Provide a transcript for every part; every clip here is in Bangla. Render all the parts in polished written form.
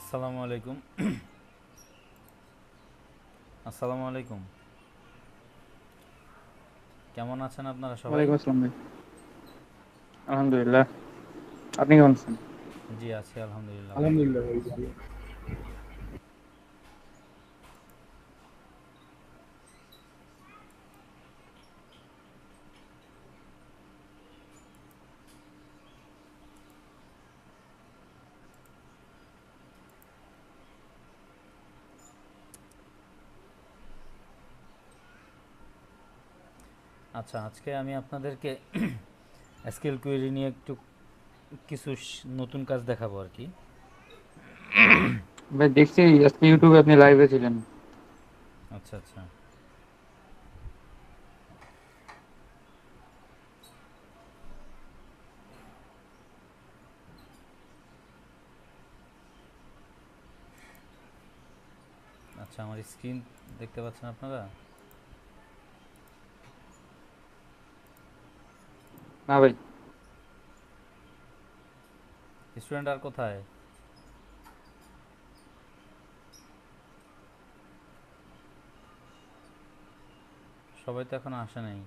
আসসালামু আলাইকুম। আসসালামু আলাইকুম। কেমন আছেন আপনারা সবাই? ওয়ালাইকুম আসসালাম ভাই। আলহামদুলিল্লাহ। আপনি কেমন আছেন? জি, আছি আলহামদুলিল্লাহ, ভালো। আলহামদুলিল্লাহ ভাই, ভালো। আচ্ছা, আজকে আমি আপনাদেরকে এসকিউএল কুয়েরি নিয়ে একটু কিছু নতুন কাজ দেখাবো আর কি। ভাই দেখছি আজকে ইউটিউবে আপনি লাইভে ছিলেন। আচ্ছা আচ্ছা। আচ্ছা, আমার স্ক্রিন দেখতে পাচ্ছেন আপনারা? না ভাই। স্টুডেন্ট আর কোথায়? সবাই তো এখনো আসে নাই।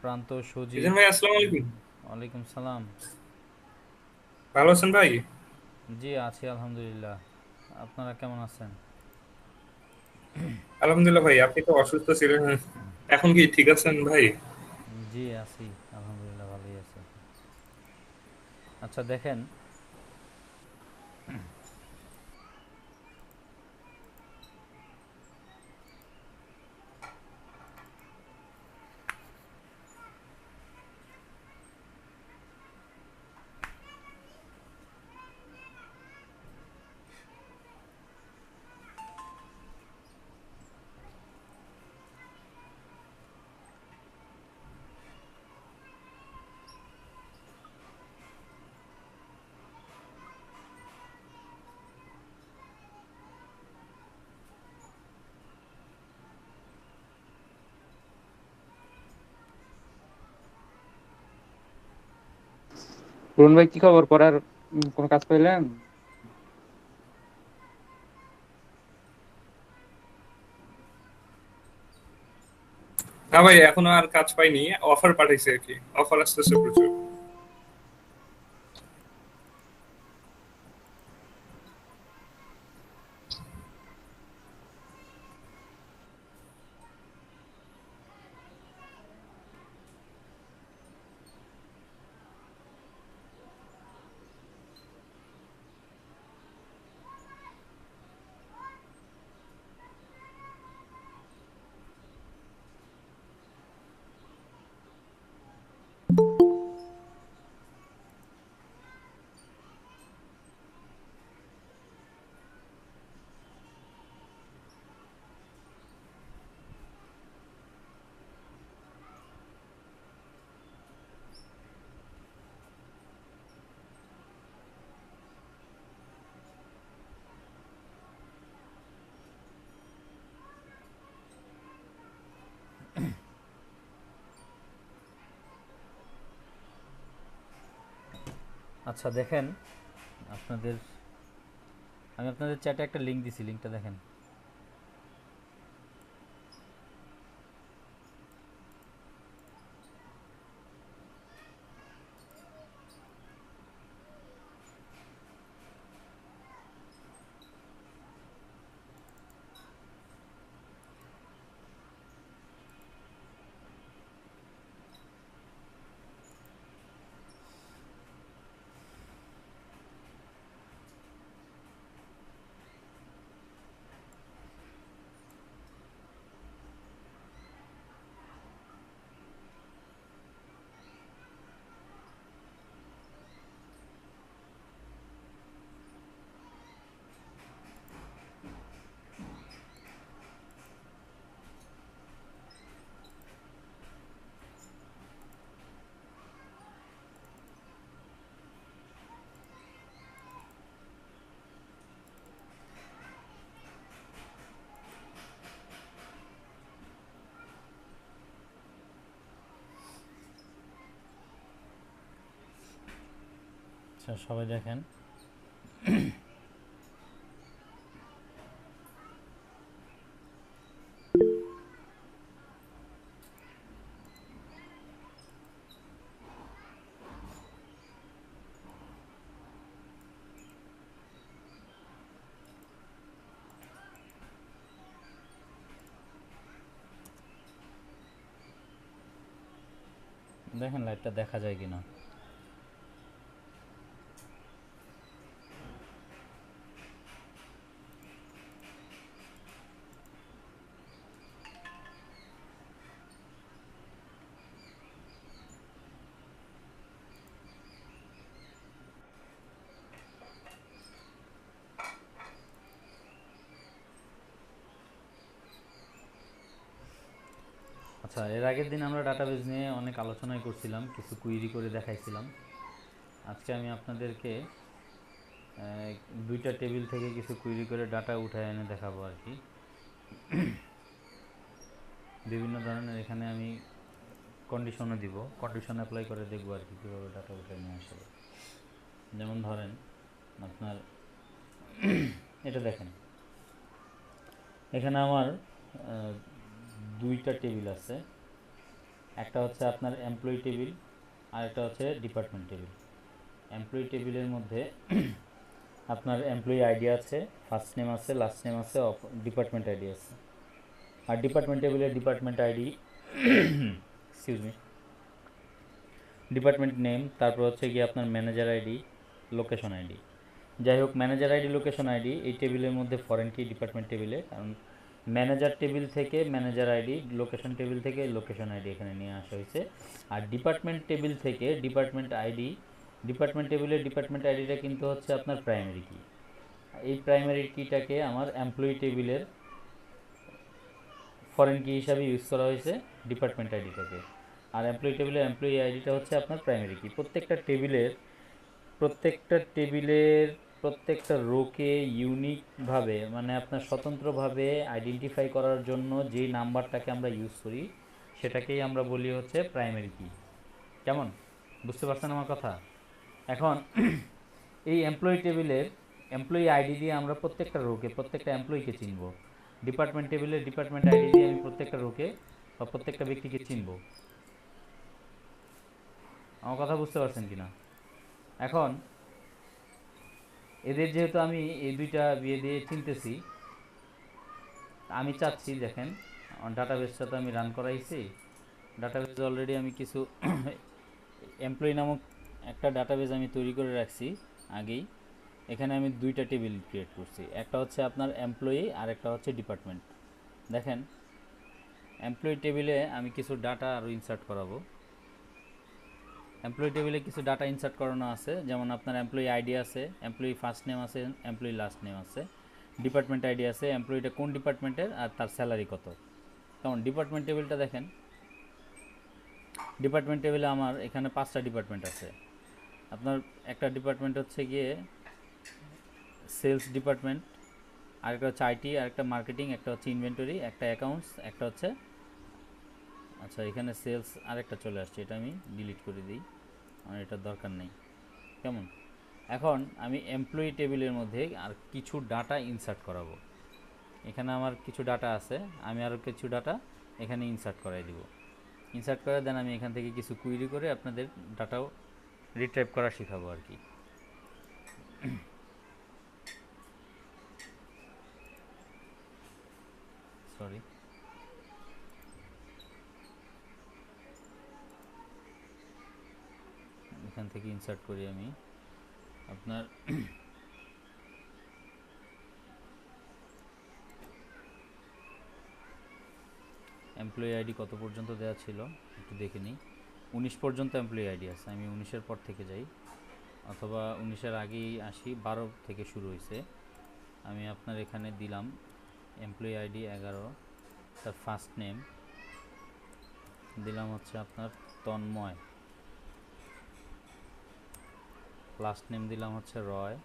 প্রান্ত, মিজান সজীব। ভাই, আসসালামু আলাইকুম। ওয়ালাইকুম সালাম। ভালো আছেন ভাই? জি, আছি আলহামদুলিল্লাহ। আপনারা কেমন আছেন? আলহামদুলিল্লাহ ভাই, আপনি তো অসুস্থ ছিলেন, এখন কি ঠিক আছেন ভাই? জি, আছি আলহামদুলিল্লাহ, ভালোই আছি। আচ্ছা দেখেন, রুন ভাই, কি খবর? পড়ার কোনো কাজ পাইলেন? না ভাই, এখনো আর কাজ পাইনি, অফার পাঠাইছে আর কি, অফার আসতেছে প্রচুর। আচ্ছা দেখেন, আপনাদের আমি আপনাদের চ্যাটে একটা লিঙ্ক দিছি, লিঙ্কটা দেখেন। আচ্ছা সবাই দেখেন, দেখেন লাইটটা দেখা যায় কিনা। আচ্ছা এর আগের দিন আমরা ডাটাবেজ নিয়ে অনেক আলোচনাই করছিলাম, কিছু কুইরি করে দেখাইছিলাম। আজকে আমি আপনাদেরকে দুইটা টেবিল থেকে কিছু কুইরি করে ডাটা উঠায় এনে দেখাবো আর কি। বিভিন্ন ধরনের এখানে আমি কন্ডিশনও দিব, কন্ডিশন অ্যাপ্লাই করে দেখবো আর কি কীভাবে ডাটা উঠে নিয়ে আসবে। যেমন ধরেন আপনার এটা দেখেন, এখানে আমার দুইটা টেবিল আছে, একটা হচ্ছে আপনার এমপ্লয়ি টেবিল আর একটা হচ্ছে ডিপার্টমেন্ট টেবিল। এমপ্লয়ি টেবিলের মধ্যে আপনার এমপ্লয়ি আইডি আছে, ফার্স্ট নেম আছে, লাস্ট নেম আছে, ডিপার্টমেন্ট আইডি আছে। আর ডিপার্টমেন্ট টেবিলের department ID excuse me, department name, তারপর হচ্ছে গিয়ে আপনার ম্যানেজার আইডি, লোকেশন আইডি। যাই হোক, ম্যানেজার আইডি, লোকেশন আইডি এই টেবিলের মধ্যে ফরেন কি ডিপার্টমেন্ট টেবিলে, কারণ ম্যানেজার টেবিল থেকে ম্যানেজার আইডি, লোকেশন টেবিল থেকে লোকেশন আইডি এখানে নিয়ে আসা হয়েছে। আর ডিপার্টমেন্ট টেবিল থেকে ডিপার্টমেন্ট আইডি, ডিপার্টমেন্ট টেবিলের ডিপার্টমেন্ট আইডিটা কিন্তু হচ্ছে আপনার প্রাইমারি কি। এই প্রাইমারি কিটাকে আমার এমপ্লয়ি টেবিলের ফরেন কি হিসাবে ইউজ করা হয়েছে ডিপার্টমেন্ট আইডিটাকে। আর এমপ্লয়ি টেবিলের এমপ্লয়ি আইডিটা হচ্ছে আপনার প্রাইমারি কি। প্রত্যেকটা টেবিলের প্রত্যেকটা রোকে ইউনিকভাবে, মানে আপনার স্বতন্ত্রভাবে আইডেন্টিফাই করার জন্য যেই নাম্বারটাকে আমরা ইউজ করি সেটাকেই আমরা বলি হচ্ছে প্রাইমারি কি। কেমন বুঝতে পারছেন আমার কথা? এখন এই এমপ্লয়ি টেবিলের এমপ্লয়ি আইডি দিয়ে আমরা প্রত্যেকটা রোকে, প্রত্যেকটা এমপ্লয়িকে চিনব। ডিপার্টমেন্ট টেবিলের ডিপার্টমেন্ট আইডি দিয়ে আমি প্রত্যেকটা রোকে বা প্রত্যেকটা ব্যক্তিকে চিনব। আমার কথা বুঝতে পারছেন কিনা? এখন এদের যেহেতু আমি এই দুইটা বিয়ে দিয়ে চিনতেছি, আমি চাচ্ছি দেখেন ডাটাবেসটা তো আমি রান করাইছি, ডাটাবেস অলরেডি আমি কিছু এমপ্লয়ি নামক একটা ডাটাবেস আমি তৈরি করে রাখছি আগেই। এখানে আমি দুইটা টেবিল ক্রিয়েট করছি, একটা হচ্ছে আপনার এমপ্লয়ি আর একটা হচ্ছে ডিপার্টমেন্ট। দেখেন এমপ্লয়ি টেবিলে আমি কিছু ডাটা আরও ইনসার্ট করাবো। এমপ্লয়ি টেবিলে কিছু ডাটা ইনসার্ট করানো আছে, যেমন আপনার এমপ্লয়ি আইডি আছে, এমপ্লয়ি ফার্স্ট নেম আছে, এমপ্লয়ি লাস্ট নেম আছে, ডিপার্টমেন্ট আইডি আছে, এমপ্লয়িটা কোন ডিপার্টমেন্টের আর তার স্যালারি কত। কেমন ডিপার্টমেন্ট টেবিলটা দেখেন, ডিপার্টমেন্ট টেবিলে আমার এখানে 5টা ডিপার্টমেন্ট আছে। আপনার একটা ডিপার্টমেন্ট হচ্ছে গিয়ে সেলস ডিপার্টমেন্ট, আরেকটা হচ্ছে আইটি, আরেকটা মার্কেটিং, একটা হচ্ছে ইনভেন্টরি, একটা অ্যাকাউন্টস, একটা হচ্ছে, আচ্ছা এখানে সেলস আরেকটা চলে আসছে, এটা আমি ডিলিট করে দিই, আমার এটার দরকার নেই। কেমন? এখন আমি এমপ্লয়ি টেবিলের মধ্যে আর কিছু ডাটা ইনসার্ট করাবো। এখানে আমার কিছু ডাটা আছে, আমি আরও কিছু ডাটা এখানে ইনসার্ট করাই দিব। ইনসার্ট করে দেন আমি এখান থেকে কিছু কুইরি করে আপনাদের ডাটাও রিট্রাইভ করা শেখাবো আর কি। সরি, এখান থেকে ইনসার্ট করি আমি আপনার এমপ্লয়ি আইডি কত পর্যন্ত দেওয়া ছিল একটু দেখে নিই। 19 পর্যন্ত এমপ্লয়ি আইডি আছে, আমি 19-এর পর থেকে যাই, অথবা 19-এর আগেই আসি, 12 থেকে শুরু হয়েছে। আমি আপনার এখানে দিলাম এমপ্লয়ি আইডি 11, তার ফার্স্ট নেম দিলাম হচ্ছে আপনার তন্ময়, লাস্ট নেম দিলাম হচ্ছে রয়,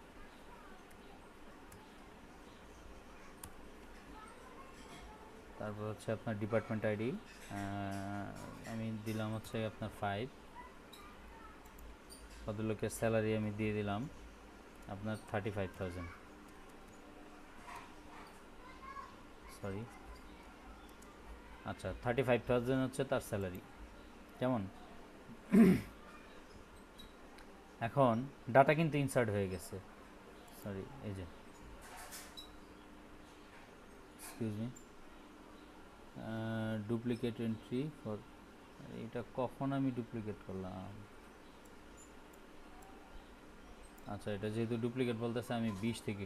তারপর হচ্ছে আপনার ডিপার্টমেন্ট আইডি আমি দিলাম হচ্ছে আপনার 5, ভদ্রলোকের স্যালারি আমি দিয়ে দিলাম আপনার 35,000, সরি, আচ্ছা 35,000 হচ্ছে তার স্যালারি। কেমন? এখন ডাটা কিন্তু ইনসার্ট হয়ে গেছে, সরি এই যে, excuse me, duplicate entry for, এটা কখন আমি ডুপ্লিকেট করলাম? আচ্ছা, এটা যেহেতু ডুপ্লিকেট বলতেছে, আমি 20 থেকে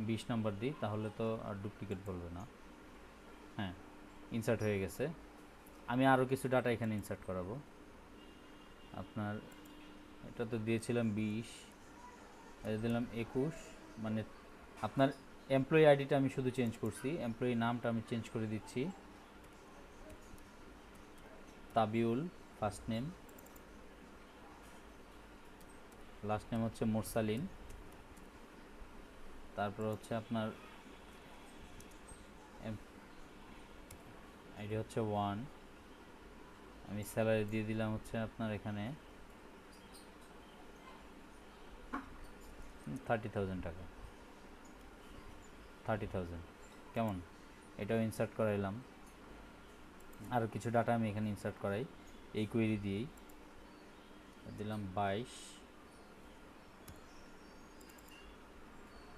20 নাম্বার দিই, তাহলে তো আর ডুপ্লিকেট বলবে না। হ্যাঁ, ইনসার্ট হয়ে গেছে। আমি আরও কিছু ডাটা এখানে ইনসার্ট করাবো। আপনার এটা তো দিয়েছিলাম 20, এটা দিলাম 21, মানে আপনার এমপ্লয়ি আইডিটা আমি শুধু চেঞ্জ করছি, এমপ্লয়ি নামটা আমি চেঞ্জ করে দিচ্ছি, তাবিউল ফার্স্ট নেম, লাস্ট নেম হচ্ছে মোরসালিন, তারপর হচ্ছে আপনার আইডি হচ্ছে 1, আমি স্যালারি দিয়ে দিলাম হচ্ছে আপনার এখানে 30,000 টাকা, 30,000। কেমন? এটাও ইনসার্ট করাইলাম। আরও কিছু ডাটা আমি এখানে ইনসার্ট করাই এই কোয়েরি দিয়েই, দিলাম 22,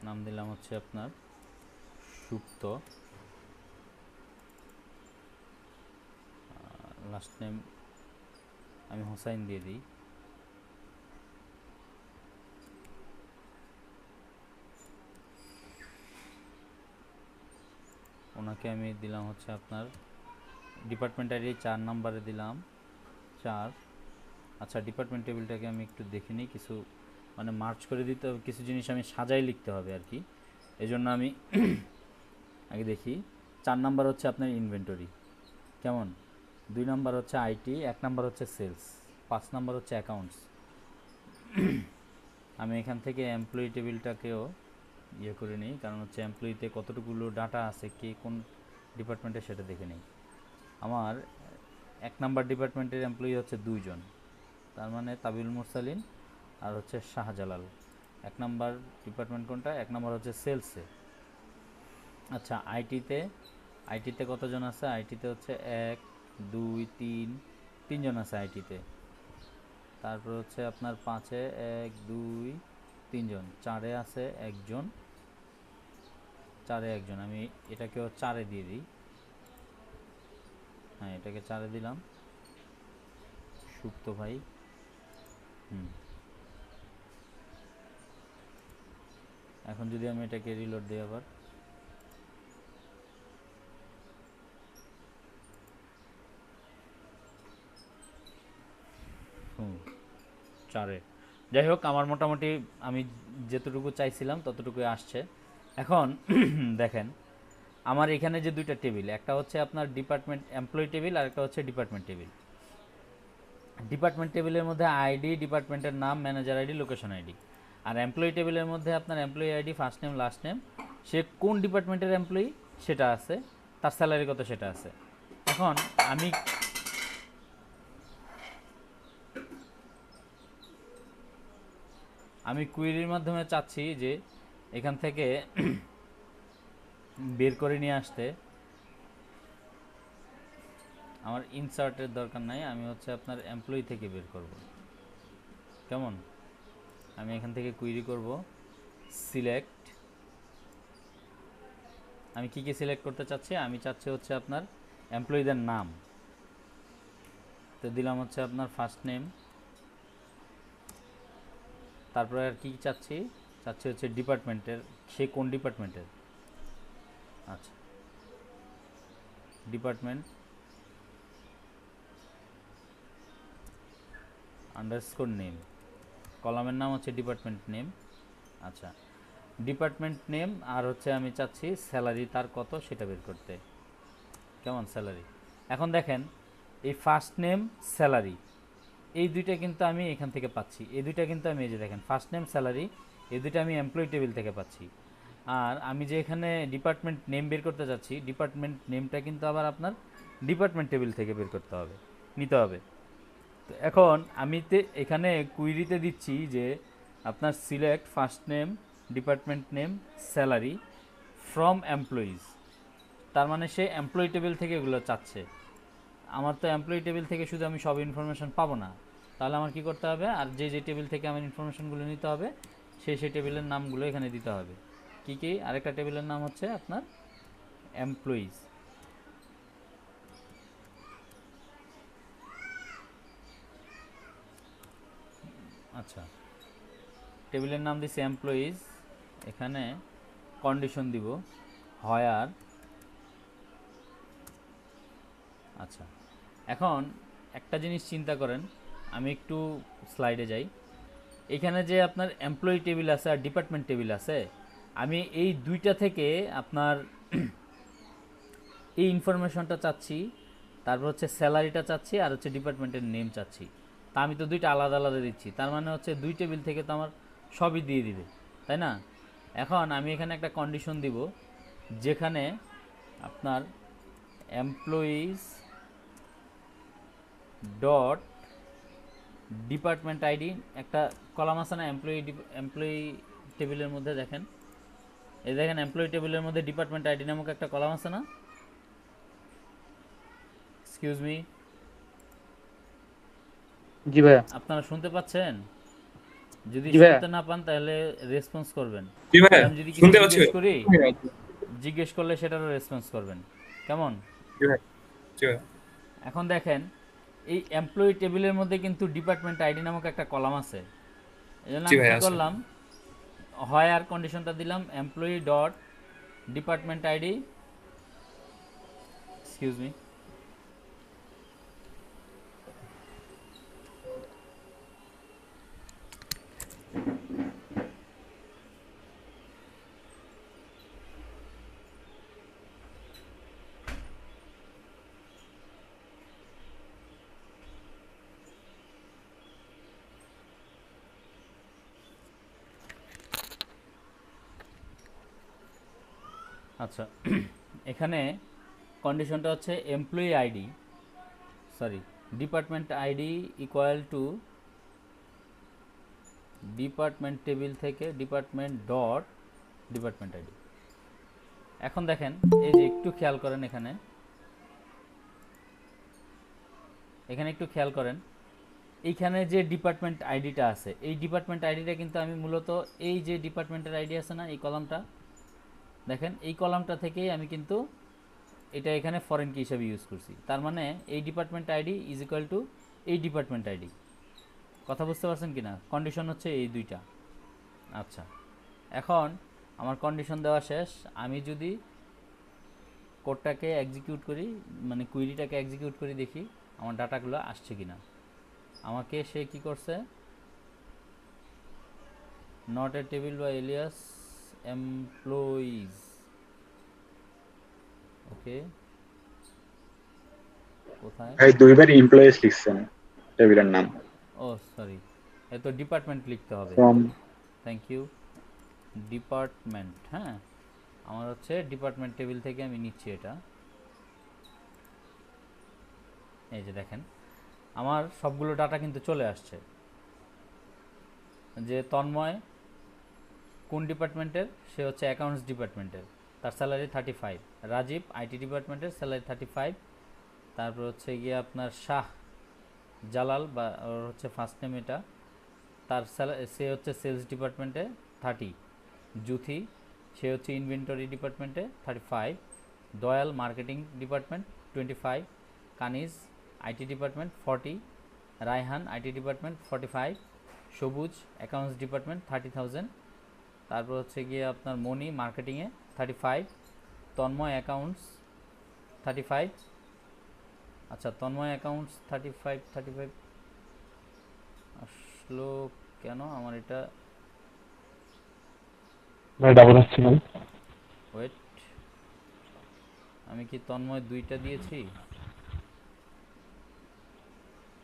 নাম দিলাম হচ্ছে আপনার সুপ্ত, লাস্ট নেম আমি হোসাইন দিয়ে দিই, ওনাকে আমি দিলাম হচ্ছে আপনার ডিপার্টমেন্ট আইডি 4 নাম্বারে দিলাম 4। আচ্ছা, ডিপার্টমেন্ট টেবিলটাকে আমি একটু দেখে নিই, কিছু মানে মার্চ করে দিতে হবে, কিছু জিনিস আমি সাজাই লিখতে হবে আর কি, এই জন্য আমি আগে দেখি। 4 নাম্বার হচ্ছে আপনার ইনভেন্টরি, কেমন? 2 নাম্বার হচ্ছে আইটি, 1 নাম্বার হচ্ছে সেলস, 5 নাম্বার হচ্ছে অ্যাকাউন্টস। আমি এখান থেকে এমপ্লয়ি টেবিলটাকেও ইয়ে করে নিই, কারণ হচ্ছে এমপ্লয়িতে কতটুকুলো ডাটা আছে, কে কোন ডিপার্টমেন্টে সেটা দেখে নিই। আমার 1 নাম্বার ডিপার্টমেন্টের এমপ্লয়ি হচ্ছে 2 জন, তার মানে তাবিল মুরসালিন আর হচ্ছে শাহজালাল। 1 নাম্বার ডিপার্টমেন্ট কোনটা? 1 নাম্বার হচ্ছে সেলসে। আচ্ছা, আইটিতে কতজন আছে? আইটিতে হচ্ছে 1 2 3 তিনজন আছে আইটিতে। তারপর হচ্ছে আপনার 5-এ 1 2 3 জন, 4-এ আছে একজন, 4-এ একজন, আমি এটাকেও 4-এ দিয়ে দিই। হ্যাঁ, এটাকে 4-এ দিলাম, সুপ্ত ভাই। এখন যদি আমি এটাকে রিলোড দিই আবার, চারে, যাই হোক, আমার মোটামুটি আমি যতটুকু চাইছিলাম ততটুকুই আসছে। এখন দেখেন, আমার এখানে যে দুইটা টেবিল, একটা হচ্ছে আপনার ডিপার্টমেন্ট এমপ্লয়ি টেবিল আর একটা হচ্ছে ডিপার্টমেন্ট টেবিল। ডিপার্টমেন্ট টেবিলের মধ্যে আইডি, ডিপার্টমেন্টের নাম, ম্যানেজার আইডি, লোকেশন আইডি। আর এমপ্লয়ি টেবিলের মধ্যে আপনার employee ID, first name, last name, সে কোন ডিপার্টমেন্টের এমপ্লয়ি সেটা আছে, তার স্যালারি কত সেটা আছে। এখন আমি কুইরির মাধ্যমে চাচ্ছি যে এখান থেকে বের করে নিয়ে আসতে, আমার ইনসার্টের দরকার নাই, আমি হচ্ছে আপনার এমপ্লয়ি থেকে বের করব। কেমন? আমি এখান থেকে কুইরি করব, সিলেক্ট, আমি কি কি সিলেক্ট করতে চাচ্ছি? আমি চাচ্ছি হচ্ছে আপনার এমপ্লয়িদের নাম, তো দিলাম হচ্ছে আপনার ফার্স্ট নেম, তারপরে আর কি চাচ্ছি হচ্ছে ডিপার্টমেন্টের, সে কোন ডিপার্টমেন্টের। আচ্ছা, ডিপার্টমেন্ট আন্ডারস্কোর নেম, কলামের নাম হচ্ছে ডিপার্টমেন্ট নেম। আচ্ছা, ডিপার্টমেন্ট নেম, আর হচ্ছে আমি চাচ্ছি স্যালারি তার কত সেটা বের করতে। কেমন? স্যালারি। এখন দেখেন, এই ফার্স্ট নেম, স্যালারি, এই দুইটা কিন্তু আমি এখান থেকে পাচ্ছি, এই দুইটা কিন্তু আমি, এই যে দেখেন ফার্স্ট নেম, স্যালারি, এই দুইটা আমি এমপ্লয়ি টেবিল থেকে পাচ্ছি। আর আমি যে এখানে ডিপার্টমেন্ট নেম বের করতে চাচ্ছি, ডিপার্টমেন্ট নেমটা কিন্তু আবার আপনার ডিপার্টমেন্ট টেবিল থেকে বের করতে হবে, নিতে হবে। তো এখন আমি এখানে কুইরিতে দিচ্ছি যে আপনার select first name, department name, salary from employees. তার মানে সে এমপ্লয়ি টেবিল থেকে এগুলো চাচ্ছে। আমার তো এমপ্লয়ি টেবিল থেকে শুধু আমি সব ইনফরমেশন পাবো না, তাহলে আমার কি করতে হবে, আর যে টেবিল থেকে আমার ইনফরমেশনগুলো নিতে হবে সেই টেবিলের নামগুলো এখানে দিতে হবে। কি কি? আরেকটা টেবিলের নাম হচ্ছে আপনার এমপ্লয়িজ। আচ্ছা, টেবিলের নাম দিচ্ছি এমপ্লয়িজ। এখানে কন্ডিশন দিব হায়ার। আচ্ছা, এখন একটা জিনিস চিন্তা করেন, আমি একটু স্লাইডে যাই। এখানে যে আপনার এমপ্লয়ি টেবিল আছে আর ডিপার্টমেন্ট টেবিল আছে, আমি এই দুইটা থেকে আপনার এই ইনফরমেশনটা চাচ্ছি, তারপর হচ্ছে স্যালারিটা চাচ্ছি, আর হচ্ছে ডিপার্টমেন্টের নেম চাচ্ছি। তা আমি তো দুইটা আলাদা আলাদা দিচ্ছি, তার মানে হচ্ছে দুই টেবিল থেকে তো আমার সবই দিয়ে দিবে, তাই না? এখন আমি এখানে একটা কন্ডিশন দিব, যেখানে আপনার এমপ্লয়িজ ডট ডিপার্টমেন্ট আইডি একটা কলাম আছে না এমপ্লয়ি টেবিলের মধ্যে, দেখেন এই দেখেন এমপ্লয়ি টেবিলের মধ্যে ডিপার্টমেন্ট আইডি নামক একটা কলাম আছে না? এক্সকিউজ মি, জি ভাইয়া। আপনারা শুনতে পাচ্ছেন? যদি জি ভাইয়া। শুনতে না পান তাহলে রেসপন্স করবেন। জি ভাই, আমি যদি কিছু শুনতে পাচ্ছি জিজ্ঞেস ভাই। করি, জিজ্ঞেস করলে সেটারও রেসপন্স করবেন, কেমন? জি ভাই, জি ভাই। এখন দেখেন এই এমপ্লয়ি টেবিলের মধ্যে কিন্তু ডিপার্টমেন্ট আইডি নামক একটা কলাম আছে। এই জন্য জি আমি ভাই, কী আছে। করলাম, হায়ার কন্ডিশনটা দিলাম employee dot department ID, excuse me, আচ্ছা এখানে কন্ডিশনটা হচ্ছে employee ID, sorry department ID equal to department table থেকে ডিপার্টমেন্ট ডট ডিপার্টমেন্ট আইডি। এখন দেখেন এই যে একটু খেয়াল করেন, এখানে একটু খেয়াল করেন, এইখানে যে ডিপার্টমেন্ট আইডিটা আছে, এই ডিপার্টমেন্ট আইডিটা কিন্তু আমি মূলত এই যে ডিপার্টমেন্টের আইডি আছে না, এই কলামটা দেখেন, এই কলামটা থেকেই আমি কিন্তু এটা এখানে ফরেন কি হিসাবে ইউজ করছি। তার মানে এই department ID is equal two এই ডিপার্টমেন্ট আইডি। কথা বুঝতে পারছেন কিনা? কন্ডিশন হচ্ছে এই দুইটা। আচ্ছা, এখন আমার কন্ডিশন দেওয়া শেষ। আমি যদি কোডটাকে এক্সিকিউট করি, মানে কুইরিটাকে এক্সিকিউট করি, দেখি আমার ডাটাগুলো আসছে কিনা। আমাকে সে কি করছে, নট এ টেবিল বা এলিয়াস এমপ্লয়িজ, ওকে কোথায়? ভাই দুইবার এমপ্লয়িজ লিখছেন টেবিলের নাম। ও সরি, এত ডিপার্টমেন্ট লিখতে হবে। From thank you, department. হ্যাঁ, আমার হচ্ছে ডিপার্টমেন্ট টেবিল থেকে আমি নিচ্ছি এটা। এই যে দেখেন আমার সবগুলো ডাটা কিন্তু চলে আসছে, যে তন্ময় কোন ডিপার্টমেন্টের, সে হচ্ছে অ্যাকাউন্টস ডিপার্টমেন্টের, তার স্যালারি 35। রাজীব আইটি ডিপার্টমেন্টের, স্যালারি 35। তারপর হচ্ছে গিয়ে আপনার শাহ জালাল, বা ওর হচ্ছে ফার্স্ট নেম এটা, তার স্যালারি, সে হচ্ছে সেলস ডিপার্টমেন্টে 30। জুথি, সে হচ্ছে ইনভেন্টরি ডিপার্টমেন্টে 35। Dayal marketing department 25। Kaniz IT department 40। Raihan IT department 45। সবুজ অ্যাকাউন্টস ডিপার্টমেন্ট 30,000। তারপর হচ্ছে গিয়ে আপনার মনি মার্কেটিংয়ে 35। তন্ময় অ্যাকাউন্টস 35। আচ্ছা, তন্ময় অ্যাকাউন্টস 35 আসলো কেন আমার এটা? ভাই ডাবল আসছে ভাই। ওয়েট, আমি কি তন্ময় দুইটা দিয়েছি?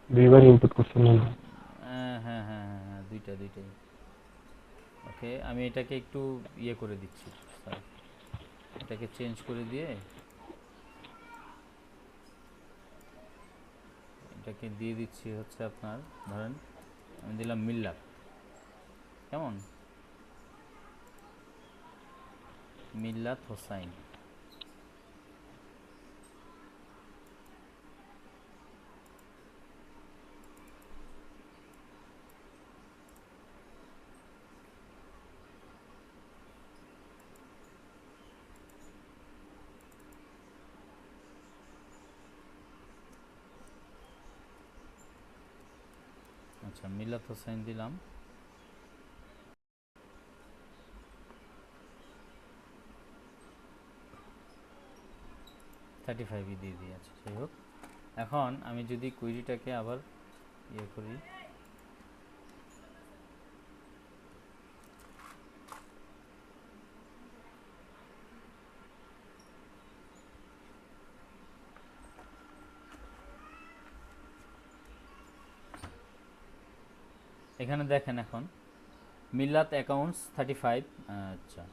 দুইবার ইনপুট করছেন না। হ্যাঁ হ্যাঁ হ্যাঁ হ্যাঁ হ্যাঁ, দুইটাই। ওকে, আমি এটাকে একটু ইয়ে করে দিচ্ছি, সরি, এটাকে চেঞ্জ করে দিয়ে এটাকে দিয়ে দিচ্ছি হচ্ছে আপনার, ধরেন আমি দিলাম মিল্লাত, কেমন, মিল্লাত হোসাইন। আচ্ছা, মিল্লাত হোসাইন দিলাম। থার্টি ফাইভই দিয়ে দিই। আচ্ছা, যাই হোক, এখন আমি যদি কুইরিটাকে আবার ইয়ে করি, এখানে দেখেন এখন মিল্লাত অ্যাকাউন্টস 35, আচ্ছা,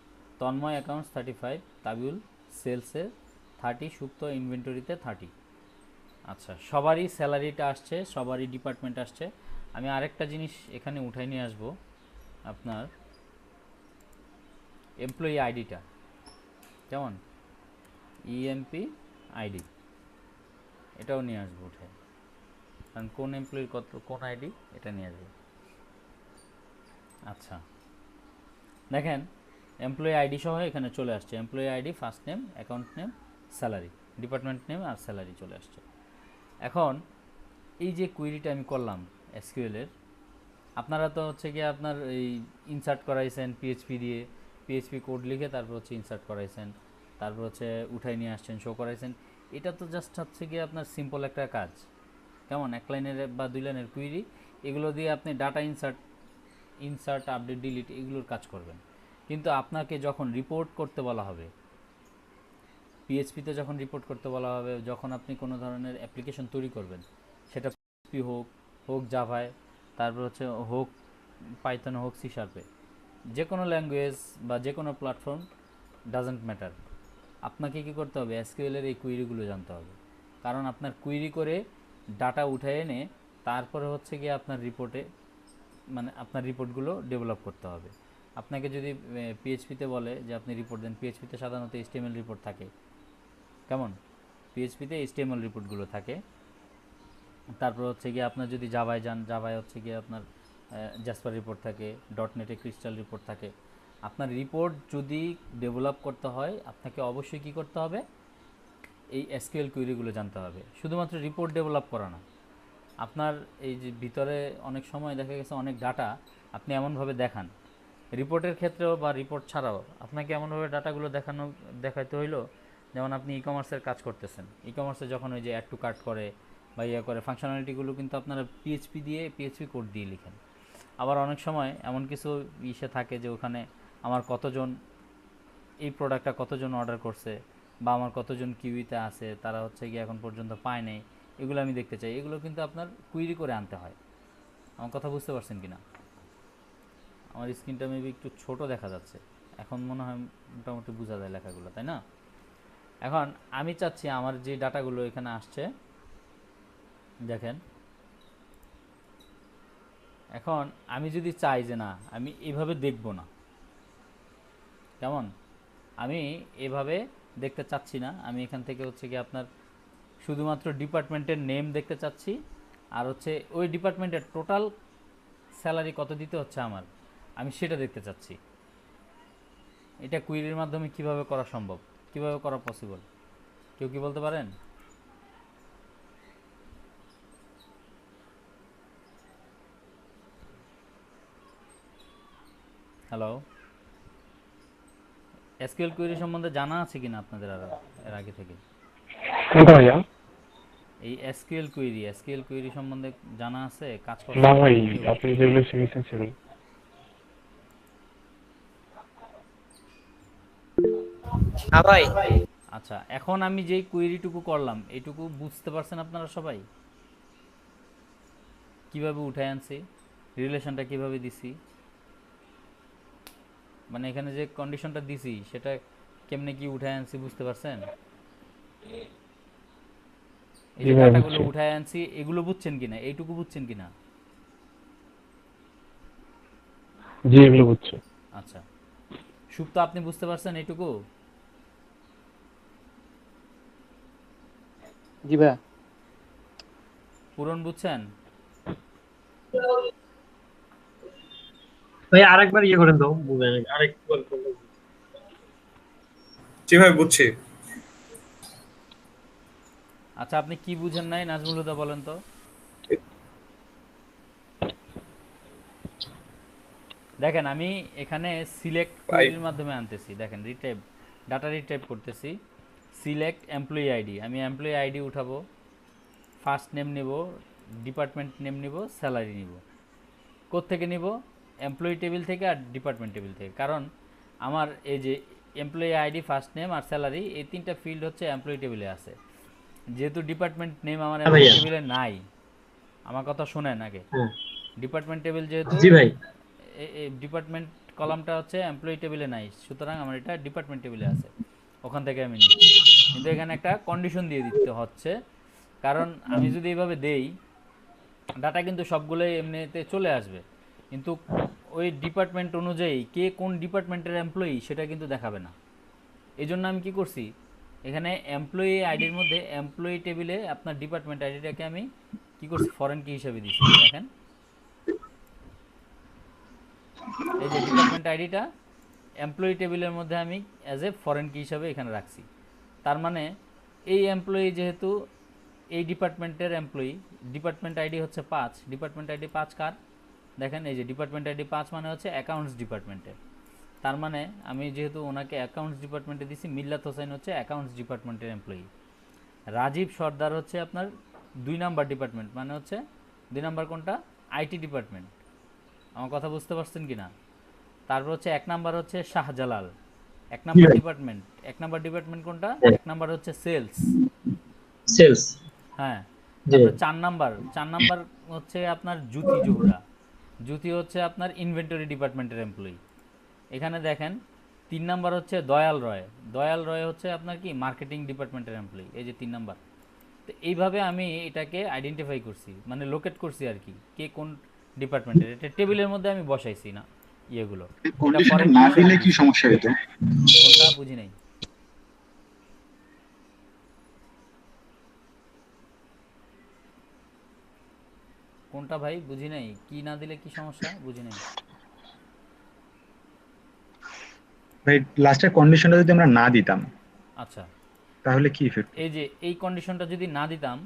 তন্ময় অ্যাকাউন্টস 35, তাবিউল সেলসে 30, সুক্ত ইনভেন্টরিতে 30। আচ্ছা, সবারই স্যালারিটা আসছে, সবারই ডিপার্টমেন্ট আসছে। আমি আরেকটা জিনিস এখানে উঠাই নিয়ে আসবো, আপনার এমপ্লয়ি আইডিটা, কেমন, ইএমপি আইডি, এটাও নিয়ে আসবো উঠে, কারণ কোন এমপ্লয়ির কত কোন আইডি এটা নিয়ে আসবো। আচ্ছা, দেখেন এমপ্লয়ি আইডি সহ এখানে চলে আসছে, employee ID, first name, account name, salary, department name আর স্যালারি চলে আসছে। এখন এই যে কুইরিটা আমি করলাম এসকিউএলের, আপনারা তো হচ্ছে গিয়ে আপনার এই ইনসার্ট করাইছেন পিএইচপি দিয়ে, পিএইচপি কোড লিখে তারপর হচ্ছে ইনসার্ট করাইছেন, তারপর হচ্ছে উঠাই নিয়ে আসছেন, শো করাইছেন। এটা তো জাস্ট হচ্ছে গিয়ে আপনার সিম্পল একটা কাজ, কেমন, এক লাইনের বা 2 লাইনের কুইরি, এগুলো দিয়ে আপনি ডাটা ইনসার্ট আপডেট ডিলিট এগুলোর কাজ করবেন। কিন্তু আপনাকে যখন রিপোর্ট করতে বলা হবে, পিএইচপিতে যখন রিপোর্ট করতে বলা হবে, যখন আপনি কোনো ধরনের অ্যাপ্লিকেশন তৈরি করবেন, সেটা পিএইচপি হোক জাভায়, তারপর হচ্ছে হোক পাইথন, হোক সি শার্পে, যে কোনো ল্যাঙ্গুয়েজ বা যে কোনো প্ল্যাটফর্ম, ডাজেন্ট ম্যাটার, আপনাকে কী করতে হবে, এসকিউএলের এই কুইরিগুলো জানতে হবে। কারণ আপনার কুইরি করে ডাটা উঠে এনে তারপরে হচ্ছে গিয়ে আপনার রিপোর্টে, মানে আপনার রিপোর্টগুলো ডেভেলপ করতে হবে। আপনাকে যদি পিএইচপিতে বলে যে আপনি রিপোর্ট দেন, পিএইচপিতে সাধারণত এইচটিএমএল রিপোর্ট থাকে, কেমন, পিএইচপিতে এইচটিএমএল রিপোর্টগুলো থাকে। তারপর হচ্ছে গিয়ে আপনার যদি জাভায় যান, জাভায় হচ্ছে গিয়ে আপনার জাসপার রিপোর্ট থাকে, ডটনেটে ক্রিস্টাল রিপোর্ট থাকে। আপনার রিপোর্ট যদি ডেভেলপ করতে হয়, আপনাকে অবশ্যই কী করতে হবে, এই এসকিউএল কুইরিগুলো জানতে হবে। শুধুমাত্র রিপোর্ট ডেভেলপ করা না, আপনার এই যে ভিতরে অনেক সময় দেখা গেছে অনেক ডাটা আপনি এমনভাবে দেখান, রিপোর্টের ক্ষেত্রেও বা রিপোর্ট ছাড়াও আপনাকে এমনভাবে ডাটাগুলো দেখাইতে হইলো, যেমন আপনি ই কমার্সের কাজ করতেছেন, ই কমার্সে যখন ওই যে অ্যাড টু কার্ট করে বা ইয়ে করে, ফাংশনালিটিগুলো কিন্তু আপনারা পিএইচপি কোড দিয়ে লিখেন। আবার অনেক সময় এমন কিছু ইসে থাকে যে ওখানে আমার কতজন এই প্রোডাক্টটা কতজন অর্ডার করছে বা আমার কতজন কিউইতে আছে, তারা হচ্ছে গিয়ে এখন পর্যন্ত পায় নাই, এগুলো আমি দেখতে চাই। এগুলো কিন্তু আপনার কুইরি করে আনতে হয়। আমার কথা বুঝতে পারছেন কি না? আমার স্ক্রিনটা মেবি একটু ছোট দেখা যাচ্ছে, এখন মনে হয় মোটামুটি বোঝা যায় লেখাগুলো, তাই না? এখন আমি চাচ্ছি আমার যে ডাটাগুলো এখানে আসছে, দেখেন, এখন আমি যদি চাই যে না আমি এইভাবে দেখব না, কেমন, আমি এভাবে দেখতে চাচ্ছি না, আমি এখান থেকে হচ্ছে কি আপনার শুধুমাত্র ডিপার্টমেন্টের নেম দেখতে চাচ্ছি, আর হচ্ছে ওই ডিপার্টমেন্টের টোটাল স্যালারি কত দিতে হচ্ছে আমার, আমি সেটা দেখতে চাচ্ছি। এটা কুইরির মাধ্যমে কিভাবে করা সম্ভব, কিভাবে করা পসিবল, কেউ কি বলতে পারেন? হ্যালো, এসকিউএল কুইরি সম্বন্ধে জানা আছে কিনা আপনাদের আরো এর আগে থেকে? কোনটা ভাইয়া? এই এসকিউএল কুইরি সম্বন্ধে জানা আছে, কাজ না করছেন ভাই, কেউ? আপনি যেগুলো শিখেছেন সেগুলো। না ভাই। আচ্ছা, এখন আমি যেই কুইরিটুকু করলাম এইটুকু বুঝতে পারছেন আপনারা সবাই? কিভাবে উঠায় আনছি, রিলেশনটা কিভাবে দিছি, মানে এখানে যে কন্ডিশনটা দিছি সেটা কেমনে কি উঠায় আনছি বুঝতে পারছেন? এই জি যে ভাই, ডাটাগুলো বুঝছি। উঠায় আনছি, এগুলো বুঝছেন কিনা, এইটুকু বুঝছেন কিনা? জি, এগুলো বুঝছি। আচ্ছা, সুপ্ত আপনি বুঝতে পারছেন এইটুকু? জি ভাই। পূরণ বুঝছেন? ভাই আরেকবার ইয়ে করেন তো, বুঝেন আরেকবার বলেন। জি ভাই বুঝছি। আচ্ছা, আপনি কি বুঝেন নাই নাজমুল হুদা বলেন তো? দেখেন আমি এখানে সিলেক্ট ভাই কোয়েরির মাধ্যমে আনতেছি, দেখেন রিটাইপ, ডাটা রিটাইপ করতেছি, সিলেক্ট এমপ্লয়ি আইডি, আমি এমপ্লয়ি আইডি উঠাবো, ফার্স্ট নেম নিব, ডিপার্টমেন্ট নেম নিব, স্যালারি নিব। কোত্থেকে নিব? এমপ্লয়ি টেবিল থেকে আর ডিপার্টমেন্ট টেবিল থেকে। কারণ আমার এই যে এমপ্লয়ি আইডি, ফার্স্ট নেম আর স্যালারি, এই তিনটা ফিল্ড হচ্ছে এমপ্লয়ি টেবিলে আছে। যেহেতু ডিপার্টমেন্ট নেম আমার হ্যাঁ এমপ্লয়ি ভাইয়া। টেবিলে নাই, আমার কথা শোনেন আগে, হ্যাঁ। ডিপার্টমেন্ট টেবিল যেহেতু, জি ভাই। ডিপার্টমেন্ট কলামটা হচ্ছে এমপ্লয়ি টেবিলে নাই, সুতরাং আমার এটা ডিপার্টমেন্ট টেবিলে আছে, ওখান থেকে আমি নিচ্ছি। কিন্তু এখানে একটা কন্ডিশন দিয়ে দিতে হচ্ছে, কারণ আমি যদি এইভাবে দেই, ডাটা কিন্তু সবগুলোই এমনিতে চলে আসবে, কিন্তু ওই ডিপার্টমেন্ট অনুযায়ী কে কোন ডিপার্টমেন্টের এমপ্লয়ি সেটা কিন্তু দেখাবে না। এই জন্য আমি কি করছি, এখানে এমপ্লয়ি আইডির মধ্যে এমপ্লয়ি টেবিলে আপনার ডিপার্টমেন্ট আইডিটাকে আমি কি করছি, ফরেন কি হিসাবে দিছি, দেখেন এই যে ডিপার্টমেন্ট আইডিটা এমপ্লয়ি টেবিলের মধ্যে আমি অ্যাজ এ ফরেন কি হিসাবে এখানে রাখছি। তার মানে এই এমপ্লয়ি যেহেতু এই ডিপার্টমেন্টের এমপ্লয়ি, ডিপার্টমেন্ট আইডি হচ্ছে 5, ডিপার্টমেন্ট আইডি 5 কার, দেখেন এই যে ডিপার্টমেন্ট আইডি 5 মানে হচ্ছে অ্যাকাউন্টস ডিপার্টমেন্টের। তার মানে আমি যেহেতু ওনাকে অ্যাকাউন্টস ডিপার্টমেন্টে দিছি, মিল্লাত হোসেন হচ্ছে অ্যাকাউন্টস ডিপার্টমেন্টের এমপ্লয়ি, রাজীব সর্দার হচ্ছে আপনার 2 নাম্বার ডিপার্টমেন্ট, মানে হচ্ছে 2 নাম্বার কোনটা, আইটি ডিপার্টমেন্ট। আমার কথা বুঝতে পারছেন কি না? তারপর হচ্ছে 1 নাম্বার হচ্ছে Shahjalal, 1 number department, 1 number department কোনটা, 1 নাম্বার হচ্ছে সেলস। সেলস। হ্যাঁ, জি। তারপরে 4 নাম্বার হচ্ছে আপনার জ্যোতি জোহরা, জ্যোতি হচ্ছে আপনার ইনভেন্টরি ডিপার্টমেন্টের এমপ্লয়ি। এখানে দেখেন 3 নাম্বার হচ্ছে দয়াল রয়, দয়াল রয় হচ্ছে আপনার কি মার্কেটিং ডিপার্টমেন্টের এমপ্লয়ি, এই যে 3 নাম্বার। তো এইভাবে আমি এটাকে আইডেন্টিফাই করছি, মানে লোকেট করছি আর কি, কে কোন ডিপার্টমেন্টের, এটা টেবিলের মধ্যে আমি বসাইছি না ইয়েগুলো, এটা কন্ডিশনটা ফরেন কি না হিসাবে দিলে কি দিছি। সমস্যা হতো? কোনটা বুঝি নাই, কোনটা ভাই বুঝি নাই, কি না দিলে কি সমস্যা বুঝি নাই। ভাই লাস্টের কন্ডিশনটা যদি আমরা না দিতাম আচ্ছা, তাহলে কি ইফেক্ট? এই যে এই কন্ডিশনটা যদি না দিতাম,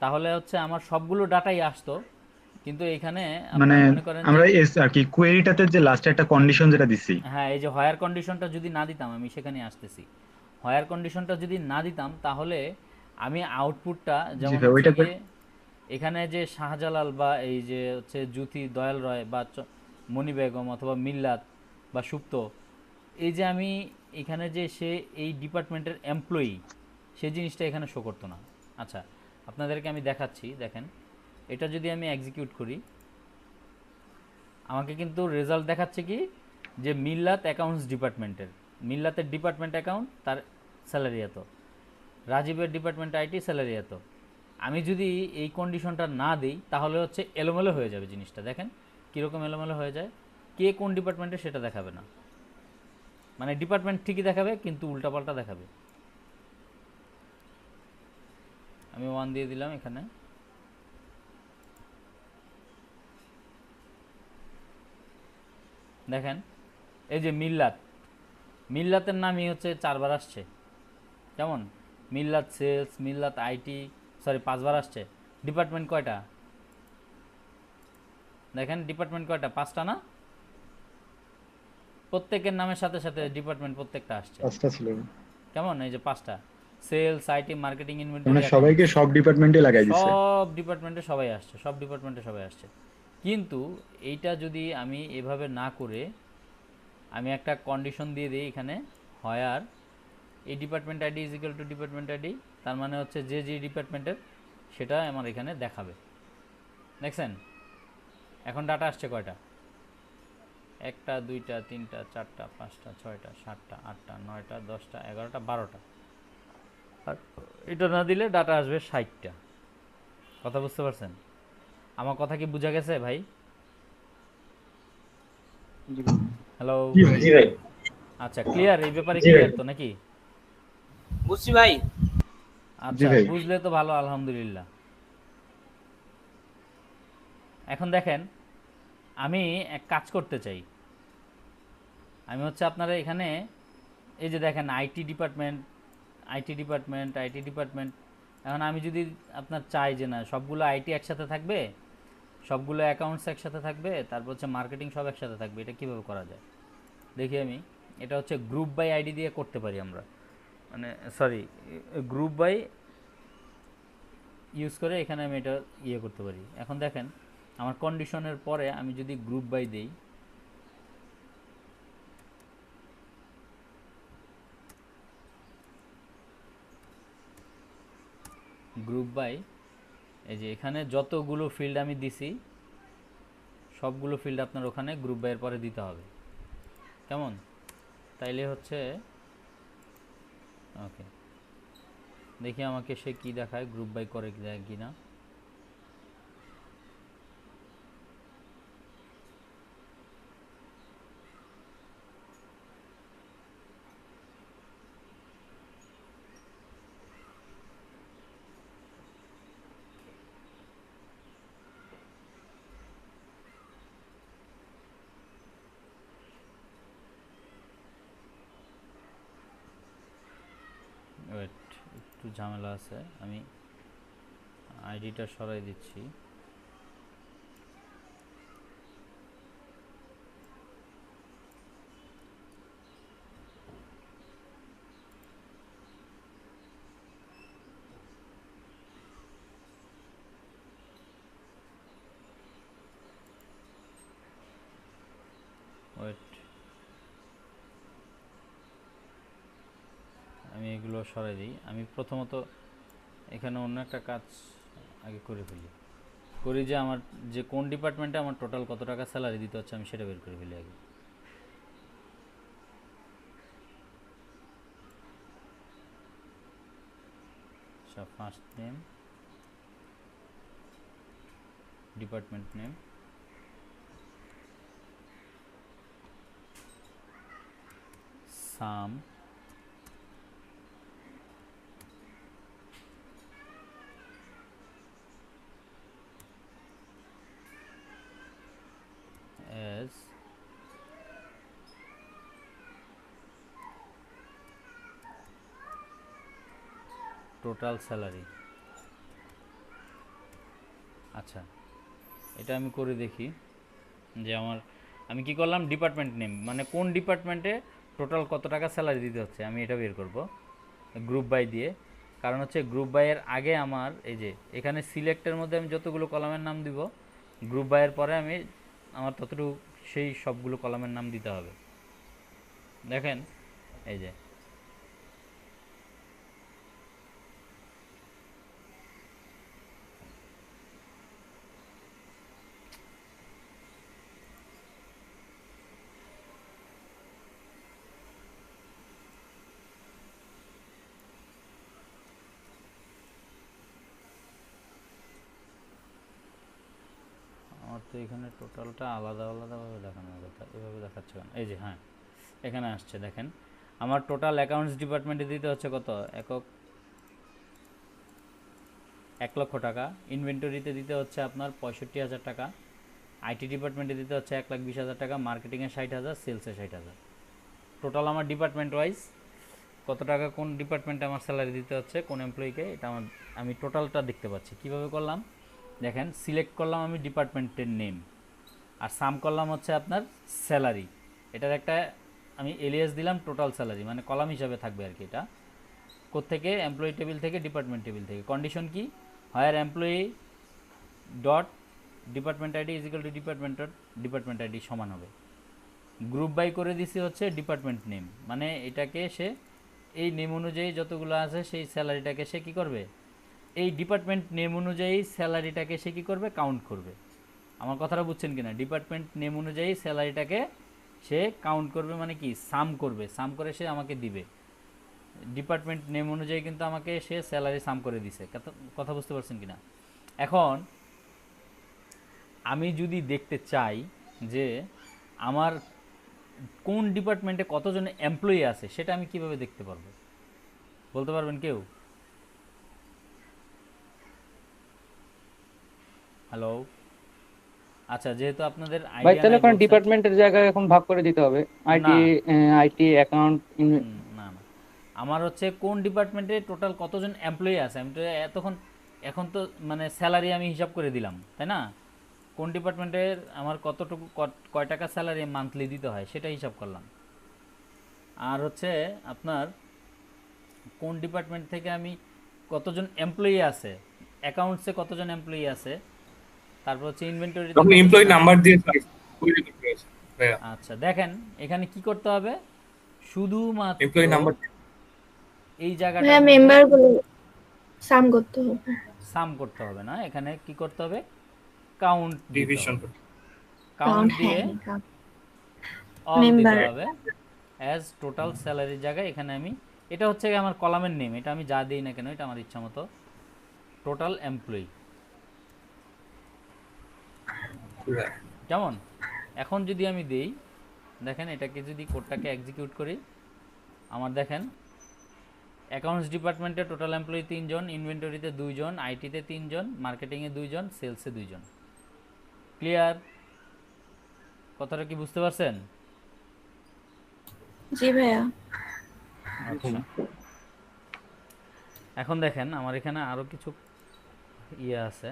তাহলে হচ্ছে আমার সবগুলো ডাটাই আসতো, কিন্তু এখানে মানে আপনার মনে করেন যে, আমরা আর কি কোয়েরিটাতে যে লাস্টে একটা কন্ডিশন যেটা দিছি। হ্যাঁ এই যে হয়ার কন্ডিশনটা যদি না দিতাম, আমি সেখানে আসতেছি, হয়ার কন্ডিশনটা যদি না দিতাম, তাহলে আমি আউটপুটটা জি যেমন ভাই, হচ্ছে ওইটা গিয়ে, এখানে যে শাহজালাল বা এই যে হচ্ছে জ্যোতি, দয়াল রয় বা মণি বেগম অথবা মিল্লাত বা সুপ্ত, এই যে আমি এখানে যে সে এই ডিপার্টমেন্টের এমপ্লয়ি, সেই জিনিসটা এখানে শো করতো না। আচ্ছা, আপনাদেরকে আমি দেখাচ্ছি, দেখেন এটা যদি আমি এক্সিকিউট করি, আমাকে কিন্তু রেজাল্ট দেখাচ্ছে কি, যে মিল্লাত অ্যাকাউন্টস ডিপার্টমেন্টের, মিল্লাতের ডিপার্টমেন্ট অ্যাকাউন্ট, তার স্যালারি এত, রাজীবের ডিপার্টমেন্ট আইটি স্যালারি এত। আমি যদি এই কন্ডিশনটা না দিই, তাহলে হচ্ছে এলোমেলো হয়ে যাবে জিনিসটা, দেখেন কীরকম এলোমেলো হয়ে যায়, কে কোন ডিপার্টমেন্টে সেটা দেখাবে না, মানে ডিপার্টমেন্ট ঠিকই দেখাবে কিন্তু উল্টাপাল্টা দেখাবে। আমি 1 দিয়ে দিলাম এখানে, দেখেন এই যে মিল্লাত, মিল্লাতের নামই হচ্ছে 4 বার আসছে, কেমন, মিল্লাত সেলস, মিল্লাত আইটি, সরি 5 বার আসছে। ডিপার্টমেন্ট কয়টা, দেখেন ডিপার্টমেন্ট কয়টা, 5টা না, প্রত্যেকের নামের সাথে সাথে ডিপার্টমেন্ট প্রত্যেকটা আসছে, কাজটা ছিল, কেমন, এই যে 5টা, সেলস, আইটি, মার্কেটিং, মানে ইনভেন্টরি, সবাইকে অ্যাকাউন্টস, সব ডিপার্টমেন্টে লাগাই দিছে। সব ডিপার্টমেন্টে সবাই আসছে, সব ডিপার্টমেন্টে সবাই আসছে। কিন্তু এইটা যদি আমি এভাবে না করে আমি একটা কন্ডিশন দিয়ে দিই এখানে, হয়ার এই department ID is equal to department ID, তার মানে হচ্ছে যে যে ডিপার্টমেন্টের সেটা আমার এখানে দেখাবে, দেখছেন এখন ডাটা আসছে কয়টা, 1টা 2টা 3টা 4টা 5টা 6টা 7টা 8টা 9টা 10টা 11টা 12টা, আর এটা না দিলে ডাটা আসবে 60টা। কথা বুঝতে পারছেন? আমার কথা কি বোঝা গেছে ভাই? হ্যালো। জি ভাই। আচ্ছা, ক্লিয়ার? এই ব্যাপারে জি ভাই। ক্লিয়ার তো নাকি? বুঝছি ভাই। আচ্ছা, ভাই। বুঝলে তো ভালো, আলহামদুলিল্লাহ। এখন দেখেন, আমি এক কাজ করতে চাই। আমি হচ্ছে আপনারা এখানে এই যে দেখেন IT department, IT department, IT department. এখন আমি যদি আপনার চাই যে না সবগুলো আইটি একসাথে থাকবে, সবগুলো অ্যাকাউন্টস একসাথে থাকবে, তারপর হচ্ছে মার্কেটিং সব একসাথে থাকবে, এটা কীভাবে করা যায় দেখি আমি। এটা হচ্ছে গ্রুপ বাই আইডি দিয়ে করতে পারি আমরা, মানে সরি, গ্রুপ বাই ইউজ করে এখানে আমি এটা ইয়ে করতে পারি। এখন দেখেন আমার কন্ডিশনের পরে আমি যদি গ্রুপ বাই দেই, গ্রুপ বাই, এই যে এখানে যতগুলো ফিল্ড আমি দিছি সবগুলো ফিল্ড আপনার ওখানে গ্রুপ বাইয়ের পরে দিতে হবে। কেমন? তাইলে হচ্ছে ওকে, দেখি আমাকে সে কি দেখায়, গ্রুপ বাই করে দেয় কি না। ওয়েট, একটু ঝামেলা আছে, আমি আইডিটা সরাই দিচ্ছি। ওয়েট, আমি এগুলো সরাই দিই। আমি প্রথমত এখানে অন্য একটা কাজ আগে করে ফেলি, করি যে আমার যে কোন ডিপার্টমেন্টে আমার টোটাল কত টাকা স্যালারি দিতে হচ্ছে আমি সেটা বের করে ফেলি আগে। আচ্ছা, ফার্স্ট নেম, ডিপার্টমেন্ট নেম, সাম, as টোটাল স্যালারি। আচ্ছা, এটা আমি করে দেখি যে আমার, আমি কি করলাম, ডিপার্টমেন্ট নেম মানে কোন ডিপার্টমেন্টে টোটাল কত টাকা স্যালারি দিতে হচ্ছে আমি এটা বের করব গ্রুপ বাই দিয়ে। কারণ হচ্ছে গ্রুপ বাইয়ের আগে আমার এই যে এখানে সিলেক্টের মধ্যে আমি যতগুলো কলামের নাম দিব, গ্রুপ বাইয়ের পরে আমি আমার ততটুকু সেই সবগুলো কলামের নাম দিতে হবে। দেখেন এই যে আমার তো এখানে টোটালটা আলাদা আলাদাভাবে দেখানোর কথা, এভাবে দেখাচ্ছে কেন? এই যে হ্যাঁ, এখানে আসছে দেখেন, আমার টোটাল অ্যাকাউন্টস ডিপার্টমেন্টে দিতে হচ্ছে কত, 1,00,000 টাকা। ইনভেন্টরিতে দিতে হচ্ছে আপনার 65,000 টাকা। আইটি ডিপার্টমেন্টে দিতে হচ্ছে 1,20,000 টাকা। মার্কেটিংয়ে 60,000, সেলসে 60,000। টোটাল আমার ডিপার্টমেন্ট ওয়াইজ কত টাকা কোন ডিপার্টমেন্টে আমার স্যালারি দিতে হচ্ছে কোন এমপ্লয়িকে, এটা আমার আমি টোটালটা দেখতে পাচ্ছি। কিভাবে করলাম দেখেন, সিলেক্ট করলাম আমি ডিপার্টমেন্টের নেম, আর সাম করলাম হচ্ছে আপনার স্যালারি। এটার একটা আমি এলিয়াস দিলাম টোটাল স্যালারি, মানে কলাম হিসাবে থাকবে আর কি। এটা কোত্থেকে, এমপ্লয়ি টেবিল থেকে, ডিপার্টমেন্ট টেবিল থেকে। কন্ডিশন কি, where employee dot department ID is equal to department ID সমান হবে। গ্রুপ বাই করে দিছি হচ্ছে ডিপার্টমেন্ট নেম, মানে এটাকে সে এই নেম অনুযায়ী যতগুলো আছে সেই স্যালারিটাকে সে কী করবে, এই ডিপার্টমেন্ট নেম অনুযায়ী স্যালারিটাকে সে কী করবে, কাউন্ট করবে। আমার কথাটা বুঝছেন কিনা? ডিপার্টমেন্ট নেম অনুযায়ী স্যালারিটাকে সে কাউন্ট করবে, মানে কি সাম করবে, সাম করে সে আমাকে দিবে। ডিপার্টমেন্ট নেম অনুযায়ী কিন্তু আমাকে সে স্যালারি সাম করে দিছে। কথা বুঝতে পারছেন কিনা? এখন আমি যদি দেখতে চাই যে আমার কোন ডিপার্টমেন্টে কতজন এমপ্লয়ি আছে, সেটা আমি কিভাবে দেখতে পারবো? বলতে পারবেন কেউ? হ্যালো, আচ্ছা, যেহেতু আপনাদের ভাই আইডিয়া তাহলে নাই ওখানে বলছেন, ডিপার্টমেন্টের জায়গায় এখন ভাগ করে দিতে হবে, আইটি, না আইটি অ্যাকাউন্ট। না না, আমার হচ্ছে কোন ডিপার্টমেন্টে টোটাল কতজন এমপ্লয়ি আছে। আমি তো এখন তো মানে স্যালারি আমি হিসাব করে দিলাম, তাই না? কোন ডিপার্টমেন্টের আমার কতটুকু কয় টাকা স্যালারি মান্থলি দিতে হয় সেটা হিসাব করলাম। আর হচ্ছে আপনার কোন ডিপার্টমেন্ট থেকে আমি কতজন এমপ্লয়ি আছে, অ্যাকাউন্টসে কতজন এমপ্লয়ি আছে, তারপর হচ্ছে ইনভেন্টরিতে তখন কতজন এমপ্লয়ি আছে। নাম্বার দিয়ে তৈরি করতে হবে ভাইয়া। আচ্ছা দেখেন, এখানে কি করতে হবে, শুধুমাত্র এমপ্লয়ি নাম্বার এই জায়গাটা হ্যাঁ, মেম্বার গুলো সাম করতে হবে। সাম করতে হবে না, এখানে কি করতে হবে, কাউন্ট দিতে ডিভিশন হবে। কাউন্ট কাউন্ট, দিয়ে হ্যাঁ, অল দিতে মেম্বার। হবে অ্যাজ টোটাল স্যালারির জায়গায়। এখানে আমি, এটা হচ্ছে আমার কলামের নেম, এটা আমি যা দিই না কেন এটা আমার ইচ্ছা মতো, টোটাল এমপ্লয়ি। কেমন? এখন যদি আমি দেই, দেখেন এটাকে যদি কোডটাকে এক্সিকিউট করি, আমার দেখেন অ্যাকাউন্টস ডিপার্টমেন্টে টোটাল এমপ্লয়ি 3 জন, ইনভেন্টরিতে 2 জন, আইটিতে 3 জন, মার্কেটিংয়ে 2 জন, সেলসে 2 জন। ক্লিয়ার? কথাটা কি বুঝতে পারছেন? জি ভাইয়া। আচ্ছা, এখন দেখেন আমার এখানে আরও কিছু ইয়ে আছে,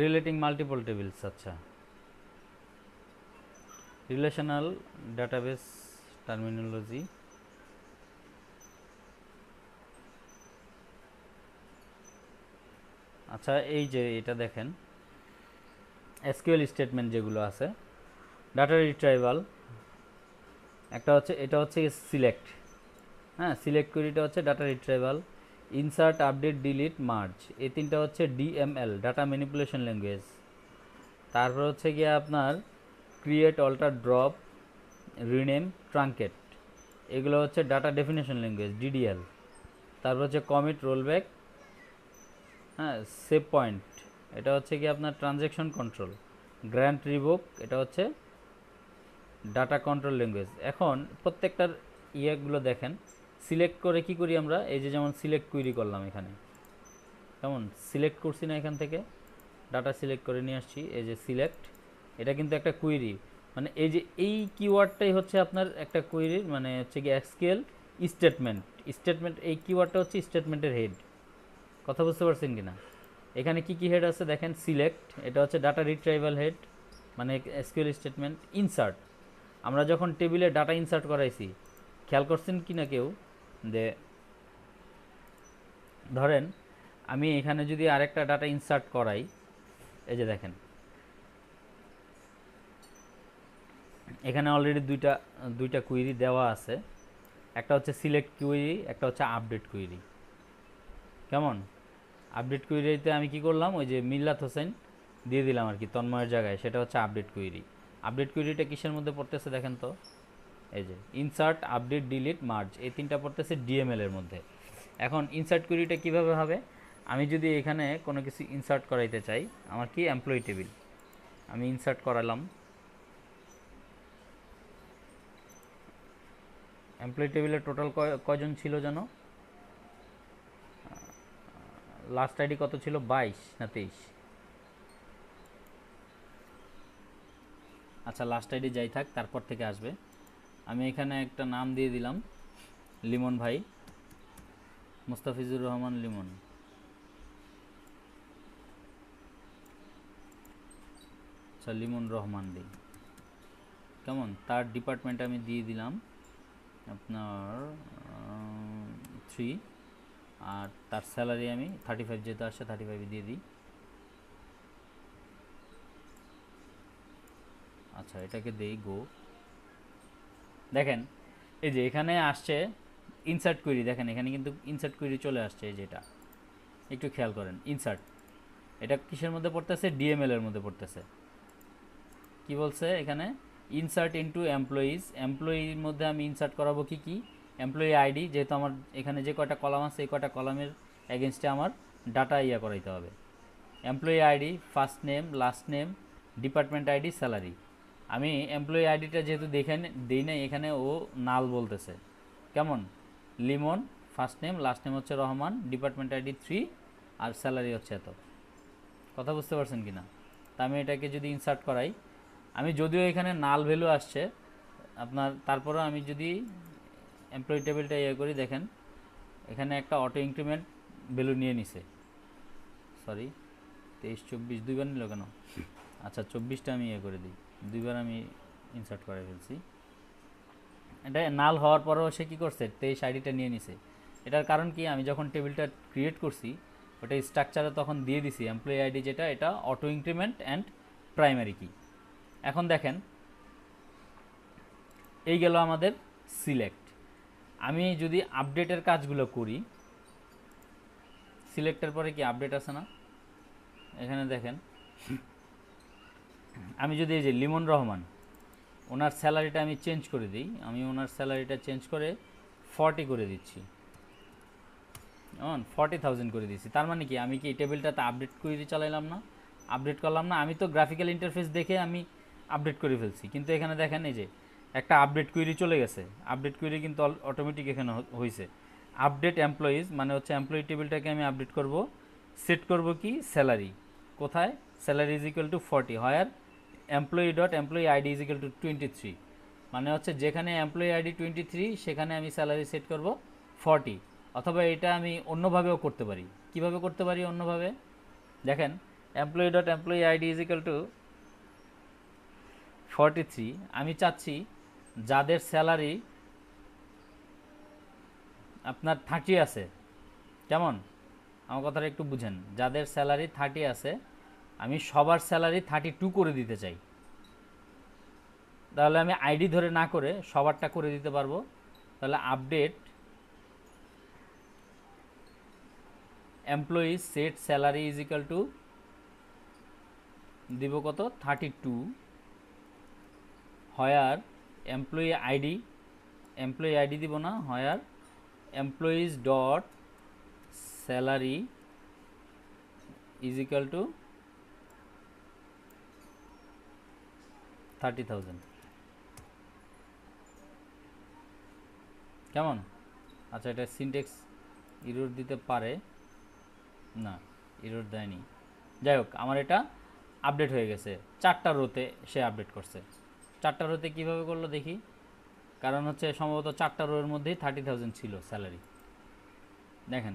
রিলেটিং মাল্টিপল টেবিলস। আচ্ছা, রিলেশনাল ডাটাবেস টার্মিনোলজি। আচ্ছা, এই যে এটা দেখেন এসকিউএল স্টেটমেন্ট যেগুলো আছে, ডাটা রিট্রাইভাল একটা হচ্ছে, এটা হচ্ছে সিলেক্ট, হ্যাঁ সিলেক্ট কোয়েরিটা হচ্ছে data retrieval, insert, update, delete, merge, এই তিনটা হচ্ছে ডিএমএল, ডাটা ম্যানিপুলেশন ল্যাঙ্গুয়েজ। তারপর হচ্ছে গিয়ে আপনার create, alter, drop, rename, truncate, এগুলো হচ্ছে ডাটা ডেফিনেশন ল্যাঙ্গুয়েজ, ডিডিএল। তারপর হচ্ছে কমিট, রোলব্যাক, হ্যাঁ সেভ পয়েন্ট, এটা হচ্ছে কি আপনার ট্রানজ্যাকশন কন্ট্রোল, গ্র্যান্ট, রিভোক, এটা হচ্ছে ডাটা কন্ট্রোল ল্যাঙ্গুয়েজ। এখন প্রত্যেকটার ইয়েগুলো দেখেন, সিলেক্ট করে কি করি আমরা, এই যে যেমন সিলেক্ট কুইরি করলাম এখানে, কেমন সিলেক্ট করছি না, এখান থেকে ডাটা সিলেক্ট করে নিয়ে আসছি, এই যে সিলেক্ট, এটা কিন্তু একটা কুইরি, মানে এই যে এই কিওয়ার্ডটাই হচ্ছে আপনার একটা কুইরির মানে হচ্ছে কি এসকিউএল স্টেটমেন্ট। স্টেটমেন্ট এই কিওয়ার্ডটা হচ্ছে স্টেটমেন্টের হেড। কথা বুঝতে পারছেন কিনা? এখানে কি কি হেড আছে দেখেন, সিলেক্ট, এটা হচ্ছে ডাটা রিট্রাইভাল হেড মানে এসকিউএল স্টেটমেন্ট। ইনসার্ট, আমরা যখন টেবিলে ডাটা ইনসার্ট করাইছি, খেয়াল করছেন কি না কেউ, যে ধরেন আমি এখানে যদি আরেকটা ডাটা ইনসার্ট করাই, এই যে দেখেন এখানে অলরেডি দুইটা কুইরি দেওয়া আছে, একটা হচ্ছে সিলেক্ট কুইরি, একটা হচ্ছে আপডেট কুইরি। কেমন? আপডেট কুইরিতে আমি কি করলাম, ওই যে মিল্লাত হোসেন দিয়ে দিলাম আর কি তন্ময়ের জায়গায়, সেটা হচ্ছে আপডেট কুইরি। আপডেট কুইরিটা কিসের মধ্যে পড়তেছে দেখেন তো, এই যে ইনসার্ট, আপডেট, ডিলিট, মার্জ, এই তিনটা পড়তেছে ডিএমএল এর মধ্যে। এখন ইনসার্ট কুইরিটা কিভাবে হবে, আমি যদি এখানে কোনো কিছু ইনসার্ট করাইতে চাই, আমার কি এমপ্লয়ি টেবিল, আমি ইনসার্ট করালাম, এমপ্লয়ি টেবিলে টোটাল কয়জন ছিল জানো, লাস্ট আইডি কত ছিল, 22 না 23? আচ্ছা লাস্ট আইডি যাই থাক, তারপর থেকে আসবে। আমি এখানে একটা নাম দিয়ে দিলাম, লিমন ভাই, মুস্তাফিজুর রহমান লিমন। আচ্ছা লিমন রহমান দিই, কেমন? তার ডিপার্টমেন্ট আমি দিয়ে দিলাম আপনার 3, আর তার স্যালারি আমি 35 যেহেতু আসছে 35 দিয়ে দিই। আচ্ছা এটাকে দেই গো। দেখেন এই যে এখানে আসছে ইনসার্ট কুইরি, দেখেন এখানে কিন্তু ইনসার্ট কুইরি চলে আসছে, এই যেটা একটু খেয়াল করেন, ইনসার্ট এটা কিসের মধ্যে পড়তেছে, ডিএমএল এর মধ্যে পড়তেছে। কি বলছে এখানে, ইনসার্ট ইনটু এমপ্লয়িজ, এমপ্লয়ির মধ্যে আমি ইনসার্ট করাবো কি কি, এমপ্লয়ি আইডি, যেহেতু আমার এখানে যে কয়টা কলাম আছে এই কয়টা কলামের এগেনস্টে আমার ডাটা করাইতে হবে। Employee ID, first name, last name, department ID, salary. আমি এমপ্লয়ি আইডিটা যেহেতু দেই নাই, এখানে ও নাল বলতেছে। কেমন? Limon, first name, last name হচ্ছে রহমান, ডিপার্টমেন্ট আইডি 3 আর স্যালারি হচ্ছে এত। কথা বুঝতে পারছেন কি না? তা আমি এটাকে যদি ইনসার্ট করাই, আমি যদিও এখানে নাল ভ্যালু আসছে আপনার, তারপরেও আমি যদি এমপ্লয়ি টেবিলটা করি, দেখেন এখানে একটা অটো ইনক্রিমেন্ট ভ্যালু নিয়ে নিছে। সরি, 23 24 দুইবার নিল কেন? আচ্ছা 24টা আমি করে দিই, দুইবার আমি ইনসার্ট করে ফেলছি। এটা নাল হওয়ার পরেও সে কী করছে, 23 আইডিটা নিয়ে নিছে। এটার কারণ কি, আমি যখন টেবিলটা ক্রিয়েট করছি ওটা স্ট্রাকচারে তখন দিয়ে দিছি এমপ্লয়ি আইডি যেটা, এটা অটো ইনক্রিমেন্ট অ্যান্ড প্রাইমারি কি। এখন দেখেন এই গেল আমাদের সিলেক্ট। আমি যদি আপডেটের কাজগুলো করি, সিলেক্টের পরে কি আপডেট আছে না, এখানে দেখেন আমি যদি এই যে লিমন রহমান ওনার স্যালারিটা আমি চেঞ্জ করে দিই, আমি ওনার স্যালারিটা চেঞ্জ করে 40 করে দিচ্ছি, 40,000 করে দিচ্ছি। তার মানে কি, আমি কি এই টেবিলটাতে আপডেট করে চালাইলাম না, আপডেট করলাম না? আমি তো গ্রাফিক্যাল ইন্টারফেস দেখে আমি আপডেট করে ফেলছি, কিন্তু এখানে দেখেন এই যে একটা আপডেট কুইরি চলে গেছে। আপডেট কুইরি কিন্তু অটোমেটিক এখানে হয়েছে। আপডেট এমপ্লয়িজ মানে হচ্ছে এমপ্লয়ি টেবিলটাকে আমি আপডেট করব, সেট করব কি স্যালারি। কোথায়? Salary is equal to 40, where employee dot employee ID is equal to 23, মানে হচ্ছে যেখানে এমপ্লয়ি আইডি 23 সেখানে আমি স্যালারি সেট করব 40। অথবা এটা আমি অন্যভাবেও করতে পারি। কিভাবে করতে পারি অন্যভাবে? দেখেন employee dot employee ID is equal two 43, আমি চাচ্ছি যাদের স্যালারি আপনার 30 আছে, কেমন? আমার কথাটা একটু বুঝেন। যাদের স্যালারি 30 আছে আমি সবার স্যালারি 32 করে দিতে চাই, তাহলে আমি আইডি ধরে না করে সবারটা করে দিতে পারবো। তাহলে update employee set salary is equal to দিব কত, 32, হায়ার এমপ্লয়ি আইডি দিব না, where employees dot salary is equal to 30,000। কেমন? আচ্ছা এটা সিনট্যাক্স এরর দিতে পারে না, এরর দেয়নি। যাই হোক, আমার এটা আপডেট হয়ে গেছে। 4টা রোতে সে আপডেট করছে। 4টা রোতে কীভাবে করলো দেখি, কারণ হচ্ছে সম্ভবত 4টা রোয়ের মধ্যেই 30,000 ছিল স্যালারি। দেখেন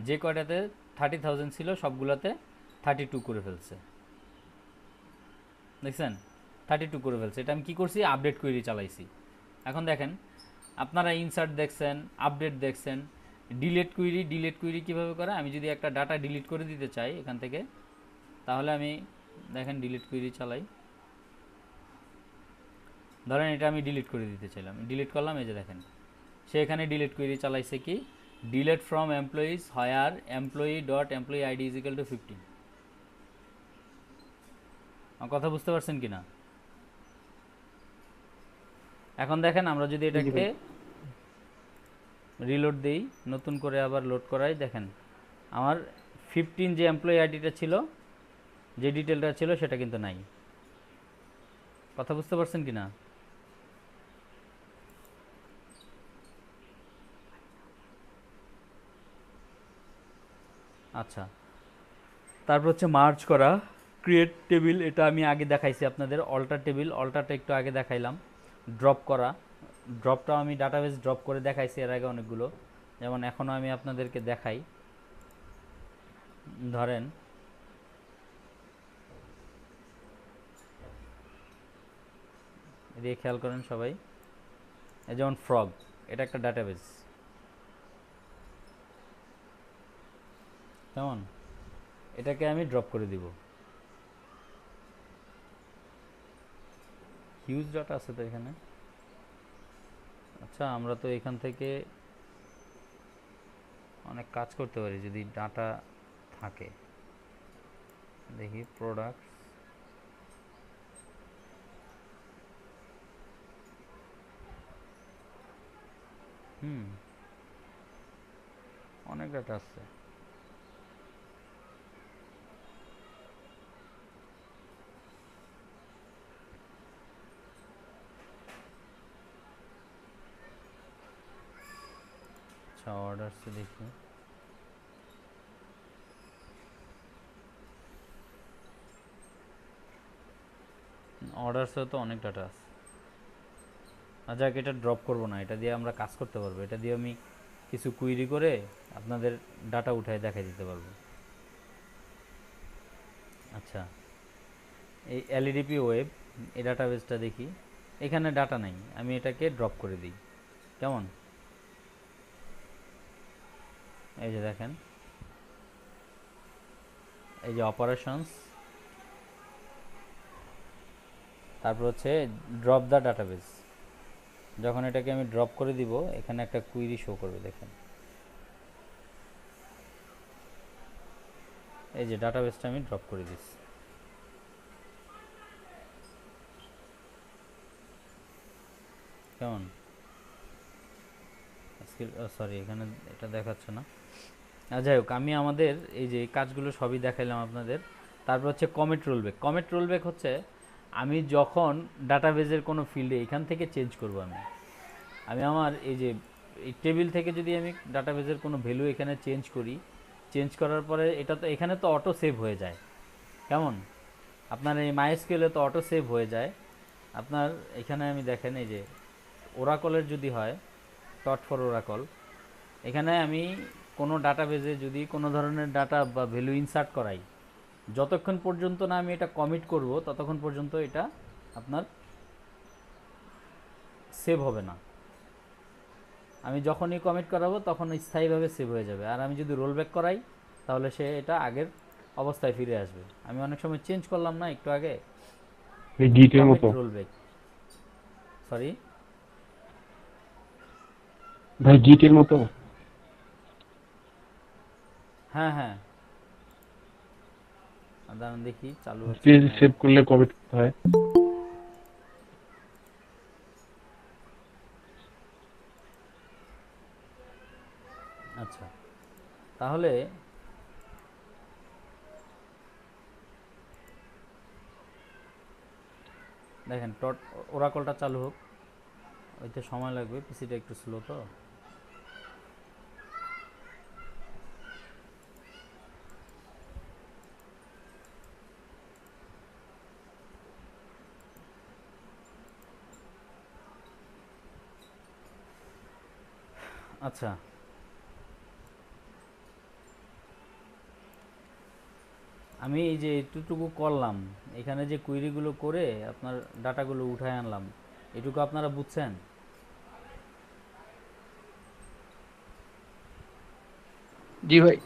যে কয়টাতে 30,000 ছিল সবগুলোতে 32 করে ফেলছে, দেখছেন 32 করে ফেলছে। এটা আমি কী করছি, আপডেট কুইরি চালাইছি। এখন দেখেন আপনারা ইনসার্ট দেখছেন, আপডেট দেখছেন, ডিলিট কুইরি কীভাবে করে। আমি যদি একটা ডাটা ডিলিট করে দিতে চাই এখান থেকে, তাহলে আমি দেখেন ডিলিট কুইরি চালাই। ধরেন এটা আমি ডিলিট করে দিতে চাইলাম, ডিলিট করলাম, এই যে দেখেন সে এখানে ডিলিট কুইরি চালাইছে কি, delete from employees where employee dot employee ID is equal to 15। আমার কথা বুঝতে পারছেন কি না? এখন দেখেন আমরা যদি এটাকে রিলোড দেই, নতুন করে আবার লোড করাই, দেখেন আমার 15 যে এমপ্লয়ি আইডিটা ছিল, যে ডিটেলটা ছিল সেটা কিন্তু নাই। কথা বুঝতে পারছেন কি না? আচ্ছা, তারপর হচ্ছে মার্জ করা, ক্রিয়েট টেবিল, এটা আমি আগে দেখাইছি আপনাদের। অল্টার টেবিল, অল্টারটা একটু আগে দেখাইলাম। ড্রপ করা, ড্রপটাও আমি ডাটাবেস ড্রপ করে দেখাইছি এর আগে অনেকগুলো, যেমন এখনও আমি আপনাদেরকে দেখাই। ধরেন এদিকে খেয়াল করেন সবাই, এই যেমন ফ্রগ, এটা একটা ডাটাবেস, কেমন? এটাকে আমি ড্রপ করে দিব। হিউজ ডাটা আছে তো এখানে। আচ্ছা আমরা তো এখান থেকে অনেক কাজ করতে পারি যদি ডাটা থাকে। দেখি প্রোডাক্ট, হুম, অনেক ডাটা আছে। আচ্ছা, অর্ডারসে দেখি। অর্ডারসেও তো অনেক ডাটা আছে। আচ্ছা, এটা ড্রপ করব না, এটা দিয়ে আমরা কাজ করতে পারবো। এটা দিয়ে আমি কিছু কুইরি করে আপনাদের ডাটা উঠায় দেখাই দিতে পারবো। আচ্ছা, এই এলইডিপি ওয়েব, এই ডাটাবেসটা দেখি। এখানে ডাটা নাই, আমি এটাকে ড্রপ করে দিই। কেমন? এই যে দেখেন, এই যে অপারেশনস, তারপর হচ্ছে ড্রপ দ্য ডাটাবেস। যখন এটাকে আমি ড্রপ করে দিব, এখানে একটা কুইরি শো করবে, দেখেন। এই যে ডাটাবেসটা আমি ড্রপ করে দিচ্ছি। কেমন? সরি, এখানে এটা দেখাচ্ছে না। যাই হোক, আমি আমাদের এই যে কাজগুলো সবই দেখাইলাম আপনাদের। তারপর হচ্ছে কমেট রোলব্যাক। কমেট রোলব্যাক হচ্ছে আমি যখন ডাটাবেজের কোনো ফিল্ডে এখান থেকে চেঞ্জ করব, আমি আমার এই যে এই টেবিল থেকে যদি আমি ডাটাবেজের কোনো ভ্যালু এখানে চেঞ্জ করি, চেঞ্জ করার পরে এটা তো এখানে তো অটো সেভ হয়ে যায়। কেমন? আপনার এই মাইএসকিউএলে তো অটো সেভ হয়ে যায়। আপনার এখানে আমি দেখেন, এই যে ওরাকলের যদি হয়, টট ফর ওরাকল, এখানে আমি কোনো ডাটাবেজে যদি কোনো ধরনের ডাটা বা ভ্যালু ইনসার্ট করাই, যতক্ষণ পর্যন্ত না আমি এটা কমিট করব, ততক্ষণ পর্যন্ত এটা আপনার সেভ হবে না। আমি যখনই কমিট করাবো তখন স্থায়ীভাবে সেভ হয়ে যাবে। আর আমি যদি রোলব্যাক করাই, তাহলে সে এটা আগের অবস্থায় ফিরে আসবে। আমি অনেক সময় চেঞ্জ করলাম না একটু আগে, এই গিটের কমিট মতো রোলব্যাক, সরি ভাই, গিটের মতো। হ্যাঁ হ্যাঁ, দাঁড়ান দেখি চালু হচ্ছে পেজ কিনা। সেভ করলে কবে করতে হয়? আচ্ছা, তাহলে দেখেন, ওরাকলটা চালু হোক, ওইতে সময় লাগবে, পিসিটা একটু স্লো তো। আচ্ছা, আমি এই যে এটুকু করলাম, এখানে যে কুইরিগুলো করে আপনার ডাটাগুলো উঠায় আনলাম, এটুকু আপনারা বুঝছেন? জি ভাই।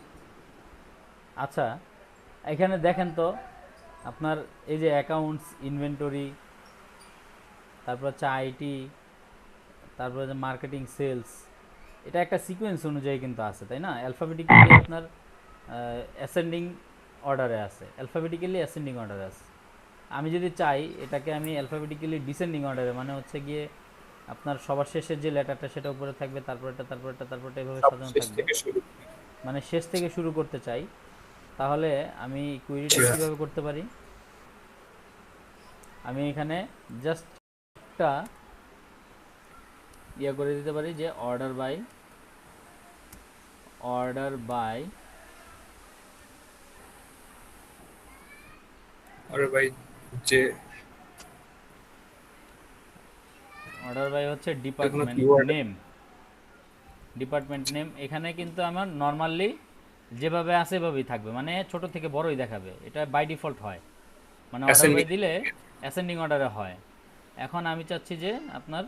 আচ্ছা, এখানে দেখেন তো, আপনার এই যে অ্যাকাউন্টস, ইনভেন্টরি, তারপর হচ্ছে আইটি, তারপর হচ্ছে মার্কেটিং, সেলস, এটা একটা সিকোয়েন্স অনুযায়ী কিন্তু আছে, তাই না? অ্যালফাবেটিক্যালি আপনার অ্যাসেন্ডিং অর্ডারে আছে, অ্যালফাবেটিক্যালি অ্যাসেন্ডিং অর্ডারে আছে। আমি যদি চাই এটাকে আমি অ্যালফাবেটিক্যালি ডিসেন্ডিং অর্ডারে, মানে হচ্ছে গিয়ে আপনার সবার শেষের যে লেটারটা সেটা উপরে থাকবে, তারপর এটা, তারপর এটা, তারপর এটা, এভাবে সব সাজানো শেষ থাকবে, থেকে শুরু। মানে শেষ থেকে শুরু করতে চাই, তাহলে আমি কুইরিটা Sure. কীভাবে করতে পারি? আমি এখানে জাস্ট একটা ইয়ে করে দিতে পারি যে অর্ডার বাই আরে ভাই, যে হচ্ছে কোনো department keyword name. Department name এখানে কিন্তু আমার নর্মালি যেভাবে আছে এভাবেই থাকবে, মানে ছোট থেকে বড়ই দেখাবে, এটা বাই ডিফল্ট হয়, মানে অর্ডার বাই ascending দিলে অ্যাসেন্ডিং অর্ডারে হয়। এখন আমি চাচ্ছি যে আপনার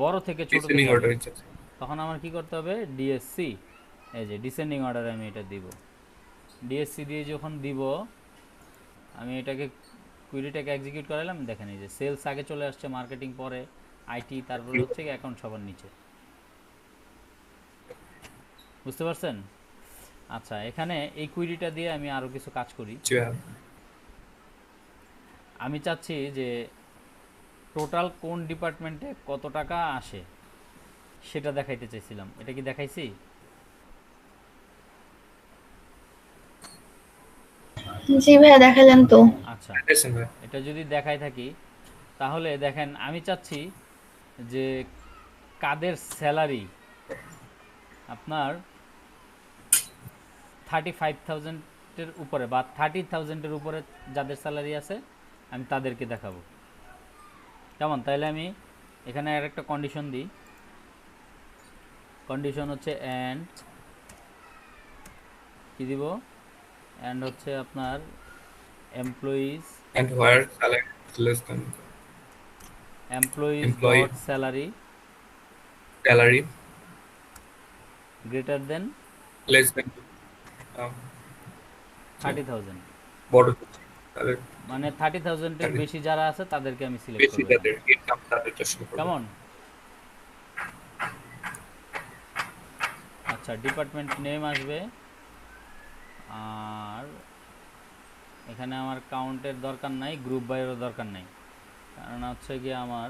বড় থেকে ছোটতে descending যাবে, order এ যাচ্ছে। তখন আমার কি করতে হবে? ডিএসসি, এই যে ডিসেন্ডিং অর্ডারে আমি এটা দিব। ডিএসসি দিয়ে যখন দিব, আমি এটাকে কুইরিটাকে এক্সিকিউট করালাম, দেখেন এই যে সেলস আগে চলে আসছে, মার্কেটিং পরে, আইটি, তারপরে হচ্ছে কি অ্যাকাউন্ট সবার নিচে। বুঝতে পারছেন? আচ্ছা, এখানে এই কুইরিটা দিয়ে আমি আরও কিছু কাজ করি। আমি চাচ্ছি যে টোটাল কোন ডিপার্টমেন্টে কত টাকা আসে সেটা দেখাইতে চাইছিলাম। এটা কি দেখাইছি? জি ভাইয়া দেখালেন তো। আচ্ছা, দেখেছেন ভাই? এটা যদি দেখাই থাকি তাহলে দেখেন আমি চাচ্ছি যে কাদের স্যালারি আপনার 35,000-এর উপরে বা 30,000-এর উপরে যাদের স্যালারি আছে আমি তাদেরকে দেখাবো। কেমন? তাইলে আমি এখানে আর একটা কন্ডিশন দিই। কন্ডিশন হচ্ছে অ্যান্ড কি দিব? অ্যান্ড হচ্ছে আপনার employees And where salary is less than employees Employee. Dot salary salary greater than less than um, 30,000। বড় তাহলে মানে 30,000-এর বেশি যারা আছে তাদেরকে আমি সিলেক্ট বেশি করব। তাদের ইনকাম তাদেরটা শুরু করব। কেমন? আচ্ছা, ডিপার্টমেন্ট নেম আসবে। আর এখানে আমার কাউন্টের দরকার নাই, গ্রুপ বাইয়েরও দরকার নাই, কারণ হচ্ছে গিয়ে আমার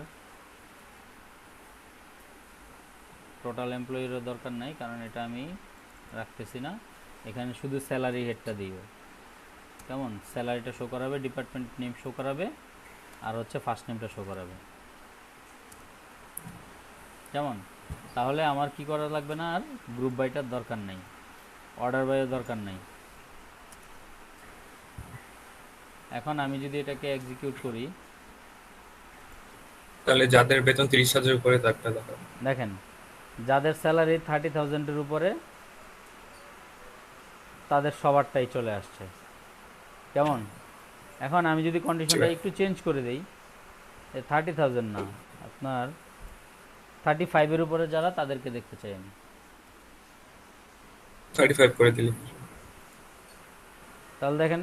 টোটাল এমপ্লয়িরও দরকার নাই, কারণ এটা আমি রাখতেছি না। এখানে শুধু স্যালারি হেডটা দিব। কেমন? স্যালারিটা শো করাবে, ডিপার্টমেন্ট নেম শো করাবে, আর হচ্ছে ফার্স্ট নেমটা শো করাবে। কেমন? তাহলে আমার কি করা লাগবে না, আর গ্রুপ বাইটার দরকার নাই, অর্ডার বাইয়ের দরকার নাই। এখন আমি যদি এটাকে এক্সিকিউট করি, তাহলে যাদের বেতন 30,000 উপরে তারটা দেখাবো। দেখেন যাদের স্যালারি 30,000-এর উপরে তাদের সবারটাই চলে আসছে। কেমন? এখন আমি যদি কন্ডিশনটা একটু চেঞ্জ করে দেই, 30,000 না, আপনার 35-এর উপরে যারা তাদেরকে দেখতে চাই আমি, 35 করে দিলি। তাহলে দেখেন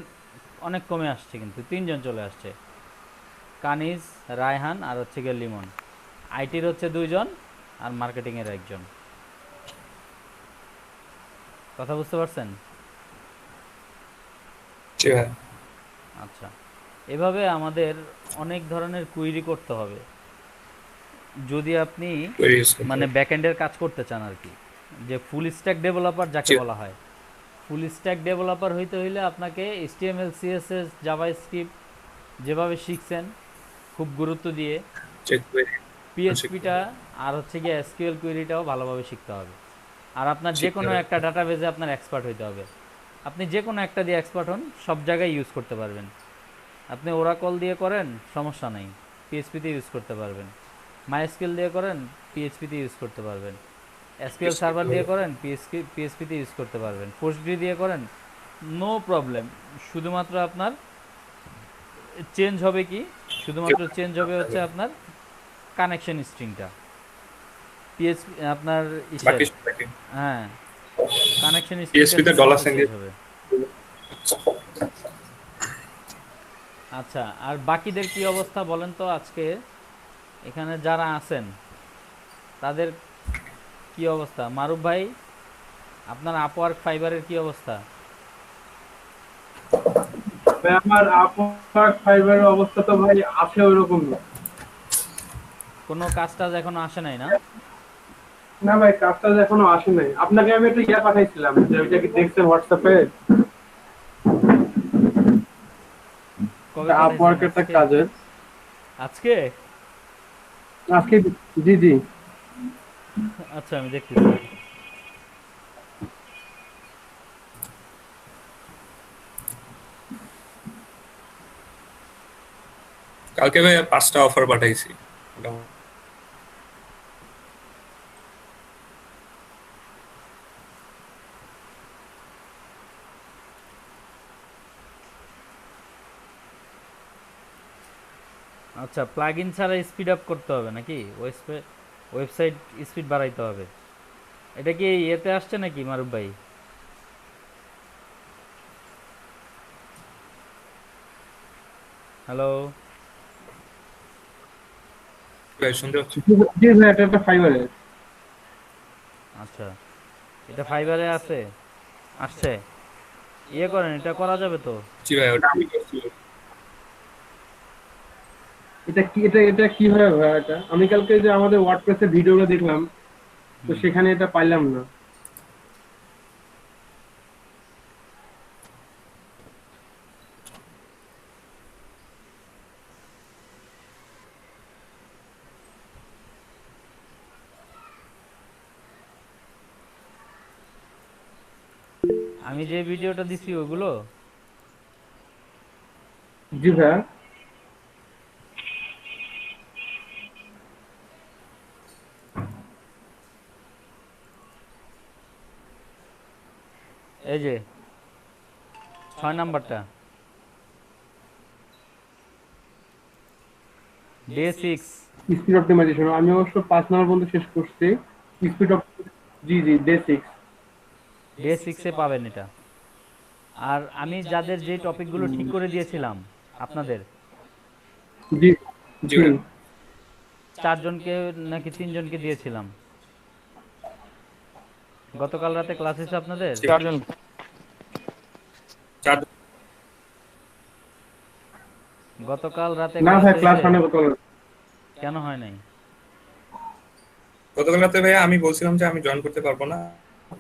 অনেক কমে আসছে, কিন্তু 3 জন চলে আসছে, কানিজ, রায়হান আর হচ্ছে গিয়ে লিমন। আইটির হচ্ছে 2 জন আর মার্কেটিংয়ের 1 জন। কথা বুঝতে পারছেন? জি ভাই। আচ্ছা, এভাবে আমাদের অনেক ধরনের কুইরি করতে হবে যদি আপনি Query use করতে মানে হবে। ব্যাকএন্ডের কাজ করতে চান আর কি, যে ফুল স্ট্যাক ডেভেলপার যাকে জি। বলা হয়। ফুল স্ট্যাক ডেভেলপার হইতে হইলে আপনাকে HTML CSS জাভাস্ক্রিপ্ট যেভাবে শিখছেন খুব গুরুত্ব দিয়ে, চেক করে পিএইচপিটা আর হচ্ছে গিয়ে এসকিউএল কুইরিটাও ভালোভাবে শিখতে হবে। আর আপনার যে শিখতে কোনো হবে। একটা ডাটাবেজে আপনার এক্সপার্ট হইতে হবে। আপনি যে কোনো একটা দিয়ে এক্সপার্ট হন, সব জায়গায় ইউজ করতে পারবেন। আপনি ওরাকল দিয়ে করেন, সমস্যা নেই, পিএইচপিতে ইউজ করতে পারবেন। মাইএসকিউএল দিয়ে করেন, পিএইচপিতে ইউজ করতে পারবেন। এসকিউএল সার্ভার দিয়ে করেন, পিএইচপিতে ইউজ করতে পারবেন। পোস্টগ্রি দিয়ে করেন, নো প্রবলেম। শুধুমাত্র আপনার চেঞ্জ হবে কি, শুধুমাত্র চেঞ্জ হবে হচ্ছে আপনার কানেকশন স্ট্রিংটা। পিএইচপি আপনার বাকি সবাইকে হ্যাঁ, কানেকশন PHP তে ডলার সাইন দিয়ে হবে। আচ্ছা, আর বাকিদের কি অবস্থা বলেন তো? আজকে এখানে যারা আছেন তাদের কি অবস্থা? মারুফ ভাই, আপনার আপওয়ার্ক ফাইবারের কি অবস্থা? ভাই আমার আপওয়ার্ক ফাইবারের অবস্থা তো ভাই আছে ওইরকম না। কোনো কাজ টাজ এখনো আসে নাই না? না ভাই, কাজটা এখনো আসে নাই। আপনাকে আমি একটা ইয়া পাঠাইছিলাম, যে ওইটা কি দেখছেন হোয়াটসঅ্যাপে? কবে আপওয়ার্ক পাঠাইছেন? একটা কাজের আজকে? আজকে। জি জি। আচ্ছা, আমি দেখতেছি। কালকে ভাই 5টা অফার পাঠাইছি। আচ্ছা, প্লাগইন ছাড়া স্পিড আপ করতে হবে নাকি? ওয়েবসাইট স্পিড বাড়াইতে হবে। এটা কি এতে আসছে নাকি মারুফ ভাই? হ্যালো, ভাই শুনতে পাচ্ছি? জি ভাই, এটা একটা ফাইবারের। আচ্ছা, এটা ফাইবারে আছে, আসছে। ইয়ে করেন, এটা করা যাবে তো? জি ভাই, ওটা আমি করছি। এটা কি, এটা এটা কি হয় ভাই? এটা আমি কালকে যে আমাদের ওয়ার্ডপ্রেসের ভিডিওটা দেখলাম, তো সেখানে এটা পাইলাম না। আমি যে ভিডিওটা দিছি ওগুলো জি ভাইয়া। এই যে 6 নাম্বারটা ডে 6 স্পিড অপটিমাইজেশন আমি অবশ্য 5 নম্বর পর্যন্ত শেষ করছি। Speed of, G G, day 6। Day 6 পাবেন এটা। আর আমি যাদের যে টপিকগুলো ঠিক করে দিয়েছিলাম আপনাদের জি জি জি। ভাই। 4 জনকে নাকি 3 জনকে দিয়েছিলাম গতকাল রাতে ক্লাস হয়েছে আপনাদের? 4 জন। চার গতকাল রাতে না ক্লাস ভাই, ক্লাস হয়েছে? হয় না গতকাল। কেন হয় নাই? গতকাল রাতে ভাইয়া আমি বলছিলাম যে আমি জয়েন করতে পারবো না,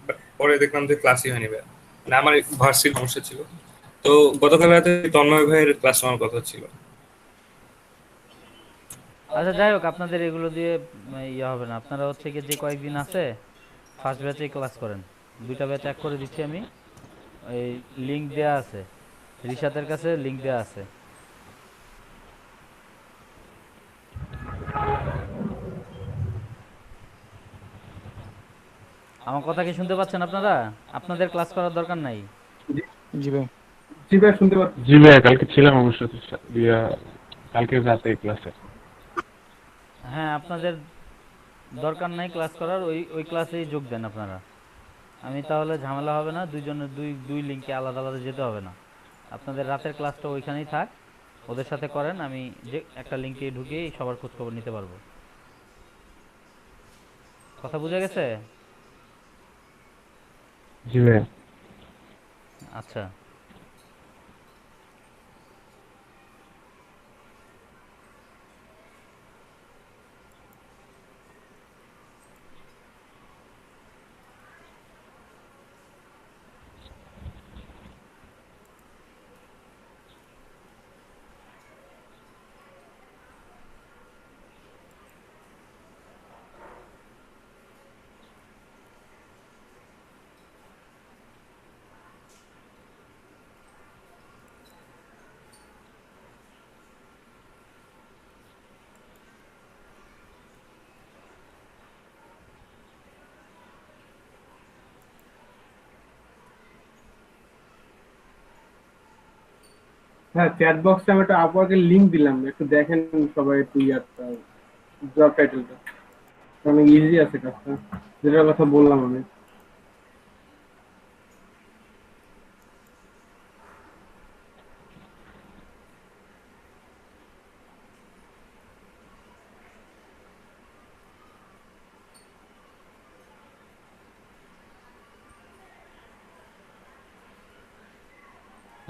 But পরে দেখলাম যে ক্লাসই হয়নি ভাইয়া, মানে আমার ভার্সিটির সমস্যা ছিল। তো গতকাল রাতে তন্ময় ভাইয়ের ক্লাস নেওয়ার কথা ছিল। আচ্ছা যাই হোক, আপনাদের এগুলো দিয়ে ইয়ে হবে না। আপনারা হচ্ছে কি যে কয়েকদিন আছে ফার্স্ট ব্যাচে ক্লাস করেন। 2টা ব্যাচ এক করে দিচ্ছি আমি। এই লিংক দেয়া আছে, রিশাতের কাছে লিংক দেয়া আছে। আমার কথা কি শুনতে পাচ্ছেন আপনারা? আপনাদের ক্লাস করার দরকার নাই। জি ভাই। জি ভাই, শুনতে পাচ্ছি। জি ভাইয়া, কালকে ছিলাম অবশ্য কালকে রাতে ক্লাসে। হ্যাঁ, আপনাদের দরকার নাই ক্লাস করার, ওই ওই ক্লাসেই যোগ দেন আপনারা। আমি তাহলে ঝামেলা হবে না, দুইজনের দুই দুই লিঙ্কে আলাদা আলাদা যেতে হবে না। আপনাদের রাতের ক্লাসটা ওইখানেই থাক, ওদের সাথে করেন। আমি যে একটা লিঙ্কে ঢুকেই সবার খোঁজ খবর নিতে পারবো। কথা বুঝে গেছে? জি ভাইয়া। আচ্ছা, হ্যাঁ, চ্যাট বক্সে আমি একটা আপওয়ার্কের লিংক দিলাম, একটু দেখেন সবাই একটু ইয়ারটা, জব টাইটেলটা। অনেক ইজি আছে কাজটা, যেটার কথা বললাম আমি।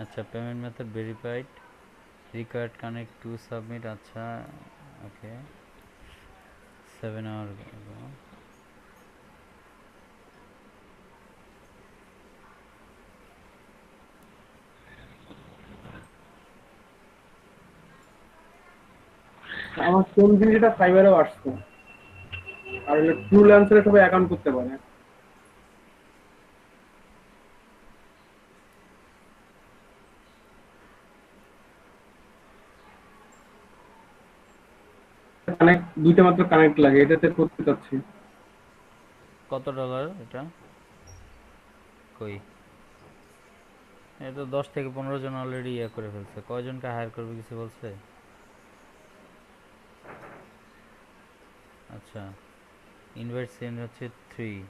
আচ্ছা, payment method verified, required connect to submit. আচ্ছা, ওকে, 7 আওয়ার। আমার কোন জিনিসটা ফাইবারেও আসছে, আর ট্রু ল্যান্সারে সবাই অ্যাকাউন্ট করতে পারে। কানেক্ট, দুইটা মাত্র কানেক্ট লাগে, এটাতে করতে চাচ্ছি। কত ডলার এটা? কই, এটা 10 থেকে 15 জন অলরেডি ইয়ে করে ফেলছে। কয়জনকে হায়ার করবে কিছু বলছে? আচ্ছা, ইনভাইট সেন্ড হচ্ছে 3,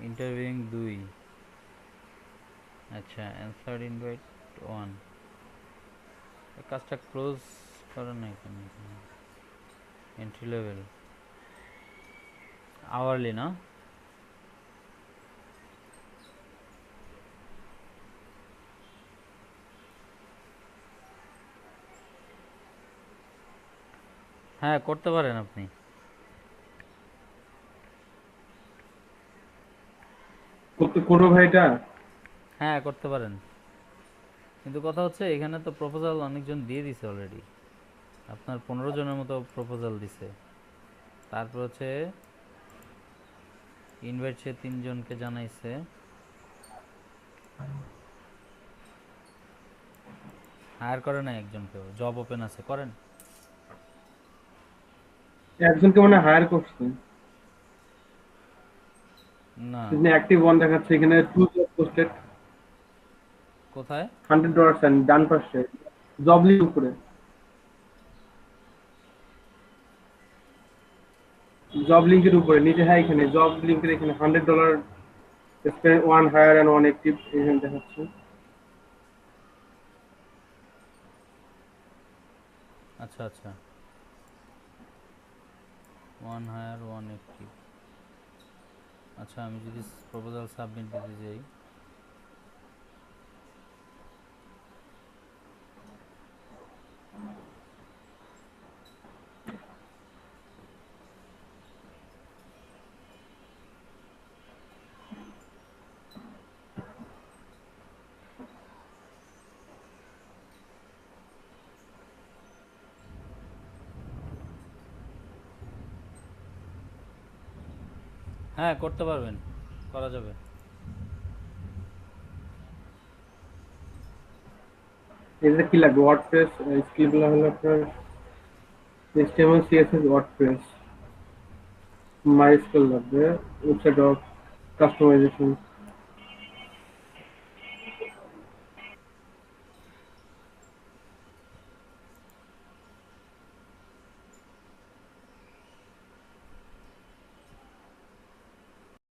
ইন্টারভিউইং 2। আচ্ছা, অ্যান্সার্ড ইনভাইট 1। কাজটা ক্লোজ করেন না এখানে। এন্ট্রি লেভেল আওয়ারলি না? হ্যাঁ, করতে পারেন আপনি। করবো ভাই এটা? হ্যাঁ করতে পারেন, কিন্তু কথা হচ্ছে এখানে তো প্রপোজাল অনেকজন দিয়ে দিছে অলরেডি, আপনার 15 জনের মতো প্রপোজাল দিছে, তারপর হচ্ছে ইনভাইট সে 3 জনকে জানাইছে, হায়ার করে না একজনকেও, জব ওপেন আছে, করেন। একজনকে মানে হায়ার করছে, না এখানে অ্যাক্টিভ ওয়ান দেখাচ্ছে, এখানে 2 জব পোস্টেড, কোথায়? $100 সাইন ডান পাশে জব লিঙ্ক করে, জব লিঙ্কের উপরে নিচে, হ্যাঁ এখানে জব লিঙ্কের এখানে $100 one hire and one active এখানে দেখাচ্ছে। আচ্ছা আচ্ছা, 1 হায়ার 1 অ্যাক্টিভ। আচ্ছা আমি যদি প্রপোজাল সাবমিট দিতে যাই, হ্যাঁ করতে পারবেন, করা যাবে। এটা কি লাগবে? ওয়ার্ডপ্রেস স্কিলগুলো হলো আপনার HTML CSS ওয়ার্ডপ্রেস, মাইস্কেল লাগবে, ওয়েবসাইট অফ কাস্টমাইজেশন।